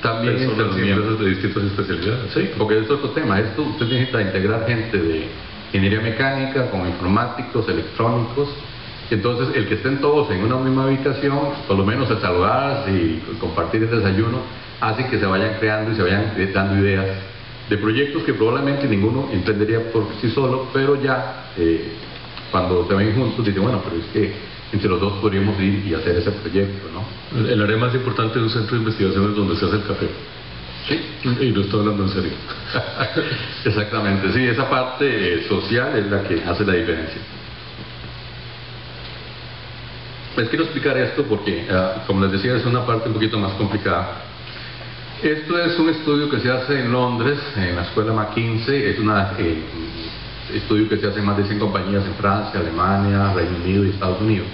S1: personas y empresas de distintas especialidades.
S2: Sí, porque es otro tema. Esto usted necesita integrar gente de ingeniería mecánica con informáticos, electrónicos. Entonces, el que estén todos en una misma habitación, por lo menos a saludarse y compartir el desayuno, hace que se vayan creando y se vayan dando ideas de proyectos que probablemente ninguno entendería por sí solo, pero ya cuando se ven juntos dicen, bueno, pero es que entre los dos podríamos ir y hacer ese proyecto, ¿no?
S1: El área más importante de un centro de investigación es donde se hace el café.
S2: Sí.
S1: Y no estoy hablando en serio.
S2: Exactamente, sí, esa parte social es la que hace la diferencia. Les quiero explicar esto porque, como les decía, es una parte un poquito más complicada. Esto es un estudio que se hace en Londres, en la escuela McKinsey. Es un estudio que se hace en más de 100 compañías en Francia, Alemania, Reino Unido y Estados Unidos,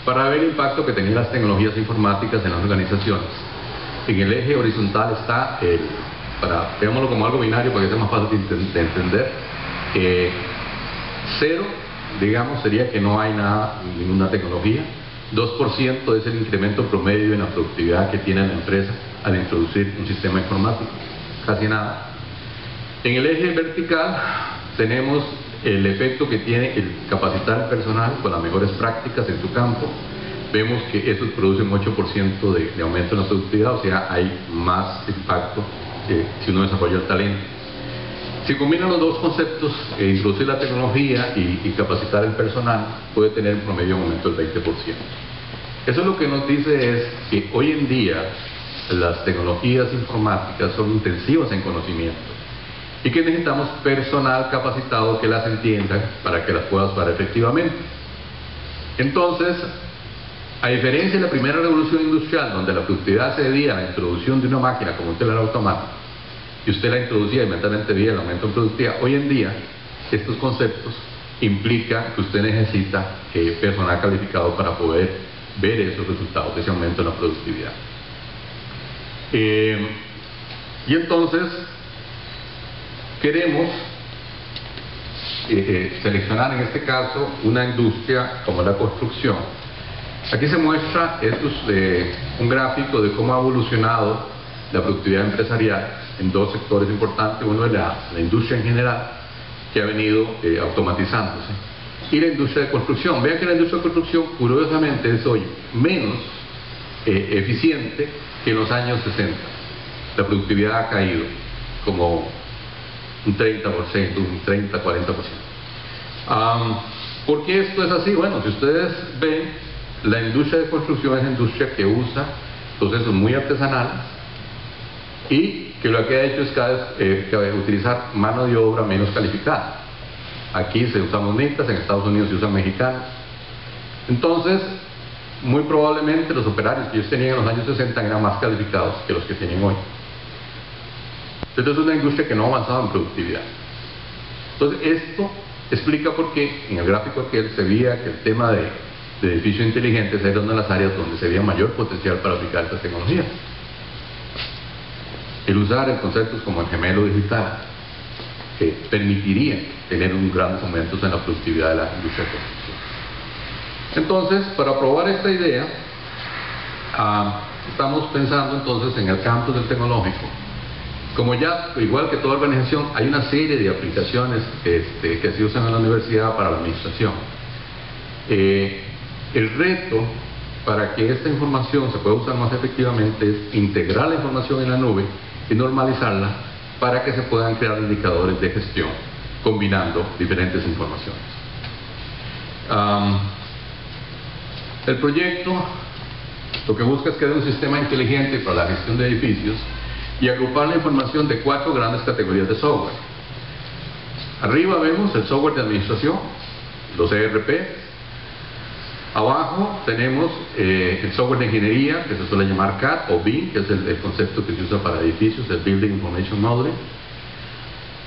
S2: para ver el impacto que tenían las tecnologías informáticas en las organizaciones. En el eje horizontal está, veámoslo como algo binario para que sea más fácil de entender. 0, digamos, sería que no hay ninguna tecnología. 2% es el incremento promedio en la productividad que tiene la empresa al introducir un sistema informático. Casi nada. En el eje vertical tenemos el efecto que tiene el capacitar al personal con las mejores prácticas en su campo. Vemos que eso produce un 8% de aumento en la productividad, o sea, hay más impacto si uno desarrolla el talento. Si combinan los dos conceptos, introducir la tecnología y capacitar el personal, puede tener un promedio un aumento del 20%. Eso lo que nos dice es que hoy en día las tecnologías informáticas son intensivas en conocimiento y que necesitamos personal capacitado que las entienda para que las pueda usar efectivamente. Entonces, a diferencia de la primera revolución industrial, donde la productividad se debía a la introducción de una máquina como un telar automático, y usted la introducía y inmediatamente veía el aumento en productividad, hoy en día estos conceptos implican que usted necesita personal calificado para poder ver esos resultados, ese aumento en la productividad. Y entonces queremos seleccionar en este caso una industria como la construcción. Aquí se muestra un gráfico de cómo ha evolucionado la productividad empresarial en dos sectores importantes. Uno es la industria en general, que ha venido automatizándose, y la industria de construcción. Vean que la industria de construcción, curiosamente, es hoy menos eficiente que en los años 60. La productividad ha caído como un 30%, un 30, 40%. ¿Por qué esto es así? Bueno, si ustedes ven, la industria de construcción es una industria que usa procesos muy artesanales y que lo que ha hecho es cada vez utilizar mano de obra menos calificada. Aquí se usan bonitas, en Estados Unidos se usan mexicanos. Entonces, muy probablemente los operarios que ellos tenían en los años 60 eran más calificados que los que tienen hoy. Entonces es una industria que no ha avanzado en productividad. Entonces esto explica por qué en el gráfico aquel se veía que el tema de edificios inteligentes era una de las áreas donde se veía mayor potencial para aplicar estas tecnologías. El usar conceptos como el gemelo digital, que permitiría tener un grandes aumentos en la productividad de la industria de construcción. Entonces, para probar esta idea, estamos pensando entonces en el campus del tecnológico. Como ya, igual que toda organización, hay una serie de aplicaciones que se usan en la universidad para la administración. El reto para que esta información se pueda usar más efectivamente es integrar la información en la nube y normalizarla para que se puedan crear indicadores de gestión combinando diferentes informaciones. El proyecto lo que busca es crear un sistema inteligente para la gestión de edificios y agrupar la información de 4 grandes categorías de software. Arriba vemos el software de administración, los ERP. Abajo tenemos el software de ingeniería, que se suele llamar CAD o BIM, que es el concepto que se usa para edificios, el Building Information Modeling.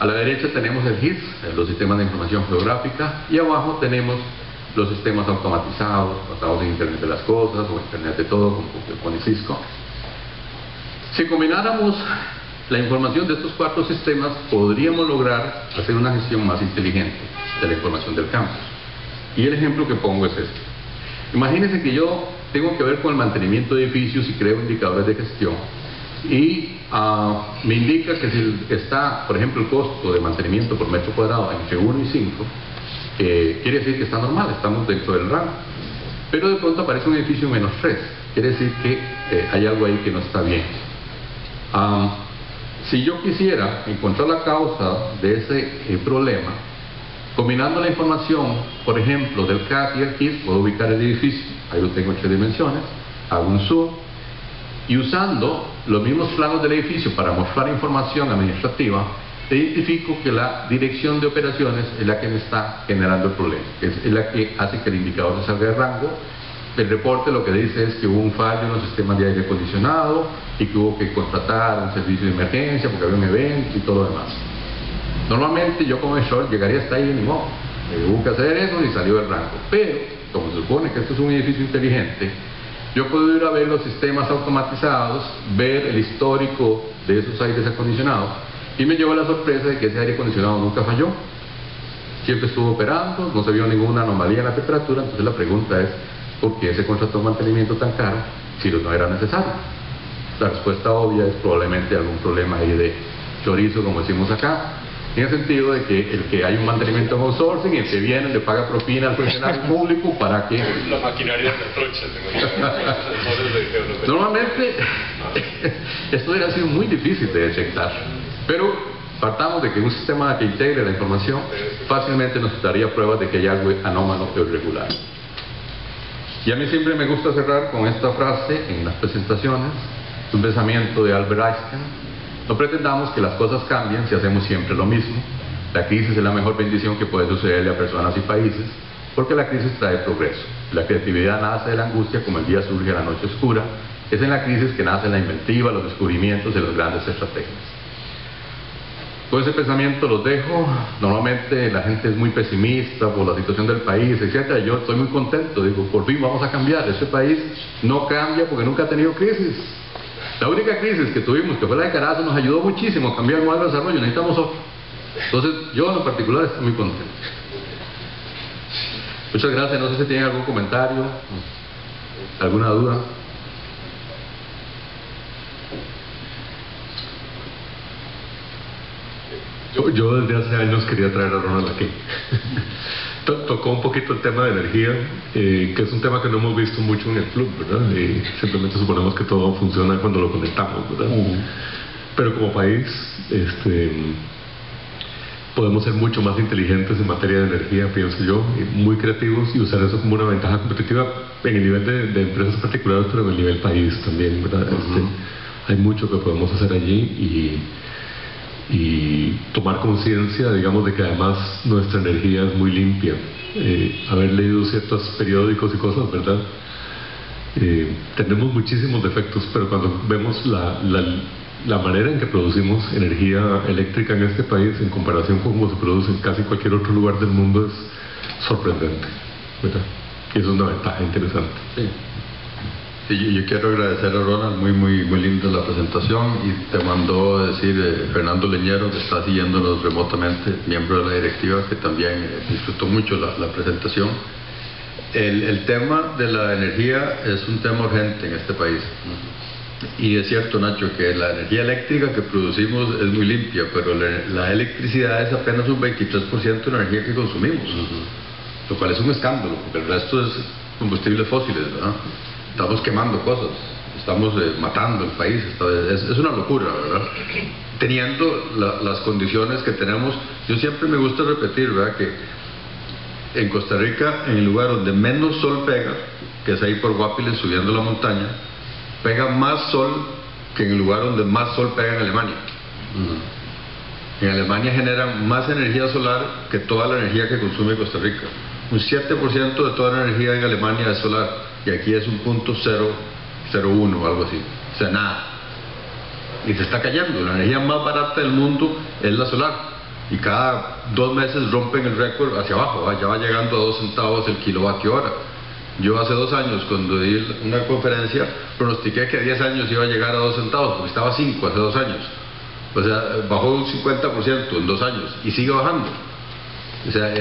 S2: A la derecha tenemos el HIS, los sistemas de información geográfica, y abajo tenemos los sistemas automatizados, basados en Internet de las Cosas o Internet de Todo, como pone Cisco. Si combináramos la información de estos 4 sistemas, podríamos lograr hacer una gestión más inteligente de la información del campus. Y el ejemplo que pongo es este. Imagínense que yo tengo que ver con el mantenimiento de edificios y creo indicadores de gestión y me indica que si está, por ejemplo, el costo de mantenimiento por metro cuadrado entre 1 y 5, quiere decir que está normal, estamos dentro del rango. Pero de pronto aparece un edificio menos 3, quiere decir que hay algo ahí que no está bien. Si yo quisiera encontrar la causa de ese problema, combinando la información, por ejemplo, del CAD y el HIS, puedo ubicar el edificio, ahí lo tengo en 3 dimensiones, hago un zoom, y usando los mismos planos del edificio para mostrar información administrativa, identifico que la dirección de operaciones es la que me está generando el problema, es la que hace que el indicador se salga de rango. El reporte lo que dice es que hubo un fallo en los sistemas de aire acondicionado y que hubo que contratar un servicio de emergencia porque había un evento y todo lo demás. Normalmente yo como gestor llegaría hasta ahí y ni modo, hubo que hacer eso y salió del rango. Pero, como se supone que esto es un edificio inteligente, yo puedo ir a ver los sistemas automatizados, ver el histórico de esos aires acondicionados y me llevo la sorpresa de que ese aire acondicionado nunca falló. Siempre estuvo operando, no se vio ninguna anomalía en la temperatura. Entonces la pregunta es, ¿por qué se contrató un mantenimiento tan caro si no era necesario? La respuesta obvia es probablemente algún problema ahí de chorizo, como decimos acá, en el sentido de que el que hay un mantenimiento en outsourcing y el que viene le paga propina al funcionario público para que...
S9: La maquinaria de trocha.
S2: Normalmente esto hubiera sido muy difícil de detectar, pero partamos de que un sistema que integre la información fácilmente nos daría pruebas de que hay algo anómalo o irregular. Y a mí siempre me gusta cerrar con esta frase en las presentaciones, un pensamiento de Albert Einstein: no pretendamos que las cosas cambien si hacemos siempre lo mismo. La crisis es la mejor bendición que puede sucederle a personas y países, porque la crisis trae progreso. La creatividad nace de la angustia como el día surge de la noche oscura. Es en la crisis que nace la inventiva, los descubrimientos y las grandes estrategias. Con ese pensamiento los dejo. Normalmente la gente es muy pesimista por la situación del país, etc. Yo estoy muy contento, digo, por fin vamos a cambiar. Este país no cambia porque nunca ha tenido crisis. La única crisis que tuvimos, que fue la de Carazo, nos ayudó muchísimo a cambiar el modelo de desarrollo. Necesitamos otro. Entonces, yo en lo particular estoy muy contento. Muchas gracias. No sé si tienen algún comentario, alguna duda.
S1: Yo desde hace años quería traer a Ronald aquí. Tocó un poquito el tema de energía, que es un tema que no hemos visto mucho en el club, ¿verdad? Simplemente suponemos que todo funciona cuando lo conectamos, ¿verdad? Pero como país, podemos ser mucho más inteligentes en materia de energía, pienso yo, y muy creativos, y usar eso como una ventaja competitiva en el nivel de empresas particulares, pero en el nivel país también, ¿verdad? Hay mucho que podemos hacer allí y tomar conciencia, digamos, de que además nuestra energía es muy limpia. Haber leído ciertos periódicos y cosas, ¿verdad? Tenemos muchísimos defectos, pero cuando vemos la manera en que producimos energía eléctrica en este país en comparación con cómo se produce en casi cualquier otro lugar del mundo es sorprendente, ¿verdad? Y eso es una ventaja interesante.
S6: Sí. Y yo quiero agradecer a Ronald, muy linda la presentación, y te mandó decir Fernando Leñero, que está siguiéndonos remotamente, miembro de la directiva, que también disfrutó mucho la presentación. El tema de la energía es un tema urgente en este país. Y es cierto, Nacho, que la energía eléctrica que producimos es muy limpia, pero la electricidad es apenas un 23% de la energía que consumimos, lo cual es un escándalo, porque el resto es combustibles fósiles, ¿verdad? Estamos quemando cosas, estamos matando el país, es una locura, ¿verdad? Teniendo las condiciones que tenemos. Yo siempre me gusta repetir, ¿verdad?, que en Costa Rica, en el lugar donde menos sol pega, que es ahí por Guapiles subiendo la montaña, pega más sol que en el lugar donde más sol pega en Alemania. En Alemania generan más energía solar que toda la energía que consume Costa Rica. Un 7% de toda la energía en Alemania es solar, y aquí es un .001 o algo así, o sea, nada. Y se está cayendo. La energía más barata del mundo es la solar, y cada 2 meses rompen el récord hacia abajo, ya va llegando a 2 centavos el kilovatio hora. Yo hace 2 años, cuando di una conferencia, pronostiqué que a 10 años iba a llegar a 2 centavos, porque estaba a 5 hace 2 años. O sea, bajó un 50% en 2 años, y sigue bajando. O sea,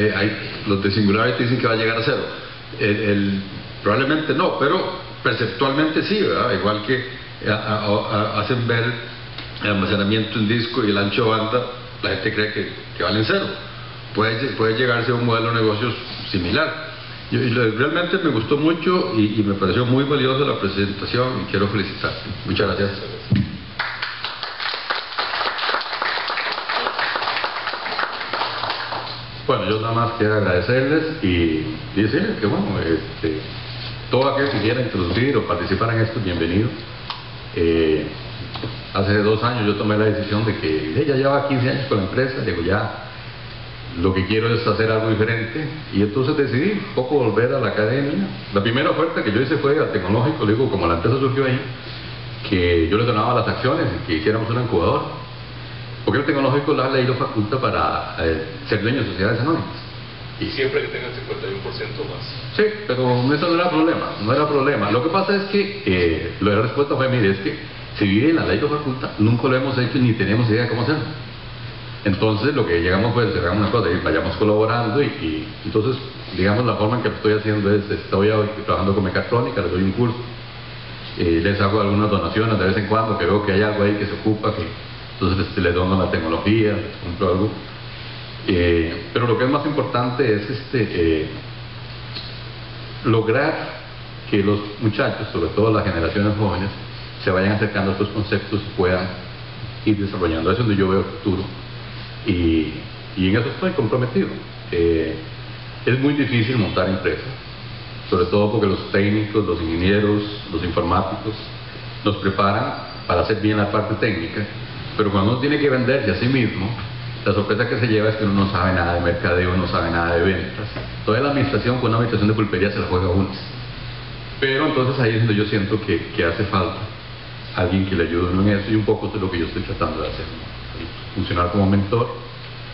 S6: los de Singularity dicen que va a llegar a 0. Probablemente no, pero perceptualmente sí, ¿verdad? Igual que hacen ver el almacenamiento en disco y el ancho de banda, la gente cree que valen 0. Puede llegarse a un modelo de negocios similar. Realmente me gustó mucho y me pareció muy valiosa la presentación, y quiero felicitarte. Muchas gracias.
S2: Bueno, yo nada más quiero agradecerles y decirles que, bueno, todo aquel que quiera introducir o participar en esto, bienvenido. Hace 2 años yo tomé la decisión de que ella lleva 15 años con la empresa, digo, ya lo que quiero es hacer algo diferente, y entonces decidí un poco volver a la academia. La primera oferta que yo hice fue al tecnológico, le digo, como la empresa surgió ahí, que yo le donaba las acciones y que hiciéramos una incubadora, porque el tecnológico la ley lo faculta para ser dueño de sociedades anónimas.
S1: Y siempre que tenga 51% más.
S2: Sí, pero eso no era problema. Lo que pasa es que la respuesta fue, mire, es que si vive la ley lo faculta, nunca lo hemos hecho ni tenemos idea de cómo hacerlo. Entonces lo que llegamos fue, hagamos una cosa, y vayamos colaborando, y entonces, digamos, la forma en que lo estoy haciendo es, estoy trabajando con mecatrónica, les doy un curso, les hago algunas donaciones de vez en cuando, que veo que hay algo ahí que se ocupa, entonces les dono la tecnología, les compro algo. Pero lo que es más importante es lograr que los muchachos, sobre todo las generaciones jóvenes, se vayan acercando a estos conceptos y puedan ir desarrollando. Eso es donde yo veo el futuro, y en eso estoy comprometido. Es muy difícil montar empresas, sobre todo porque los técnicos, los ingenieros, los informáticos nos preparan para hacer bien la parte técnica, pero cuando uno tiene que venderse a sí mismo, la sorpresa que se lleva es que uno no sabe nada de mercadeo, no sabe nada de ventas. Toda la administración, con una administración de pulpería, se la juega uno. Pero entonces ahí es donde yo siento que hace falta alguien que le ayude a uno en eso, y un poco es lo que yo estoy tratando de hacer, ¿no? Funcionar como mentor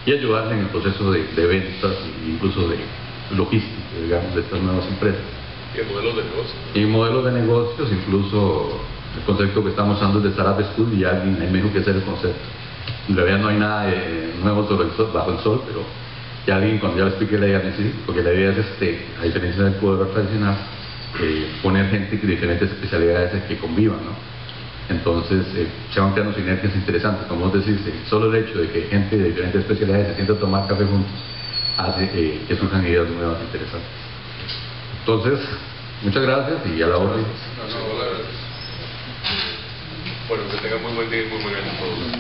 S2: y ayudarle en el proceso de ventas e incluso de logística, digamos, de estas nuevas empresas.
S1: ¿Y en modelos de negocios?
S2: Y en modelos de negocios, incluso el concepto que estamos usando es de Startup School, y alguien ahí me dijo que ese era el concepto. En realidad no hay nada nuevo sobre el sol, bajo el sol, pero ya alguien, cuando ya le expliqué la idea, sí, porque la idea es, a diferencia del poder tradicional, poner gente de diferentes especialidades que convivan, ¿no? Entonces se van creando sinergias interesantes, como vos decís, solo el hecho de que gente de diferentes especialidades se sienta a tomar café juntos hace que surjan ideas nuevas interesantes. Entonces, muchas gracias y a la orden.
S1: Bueno, que tengan muy buen día y muy buen año todos.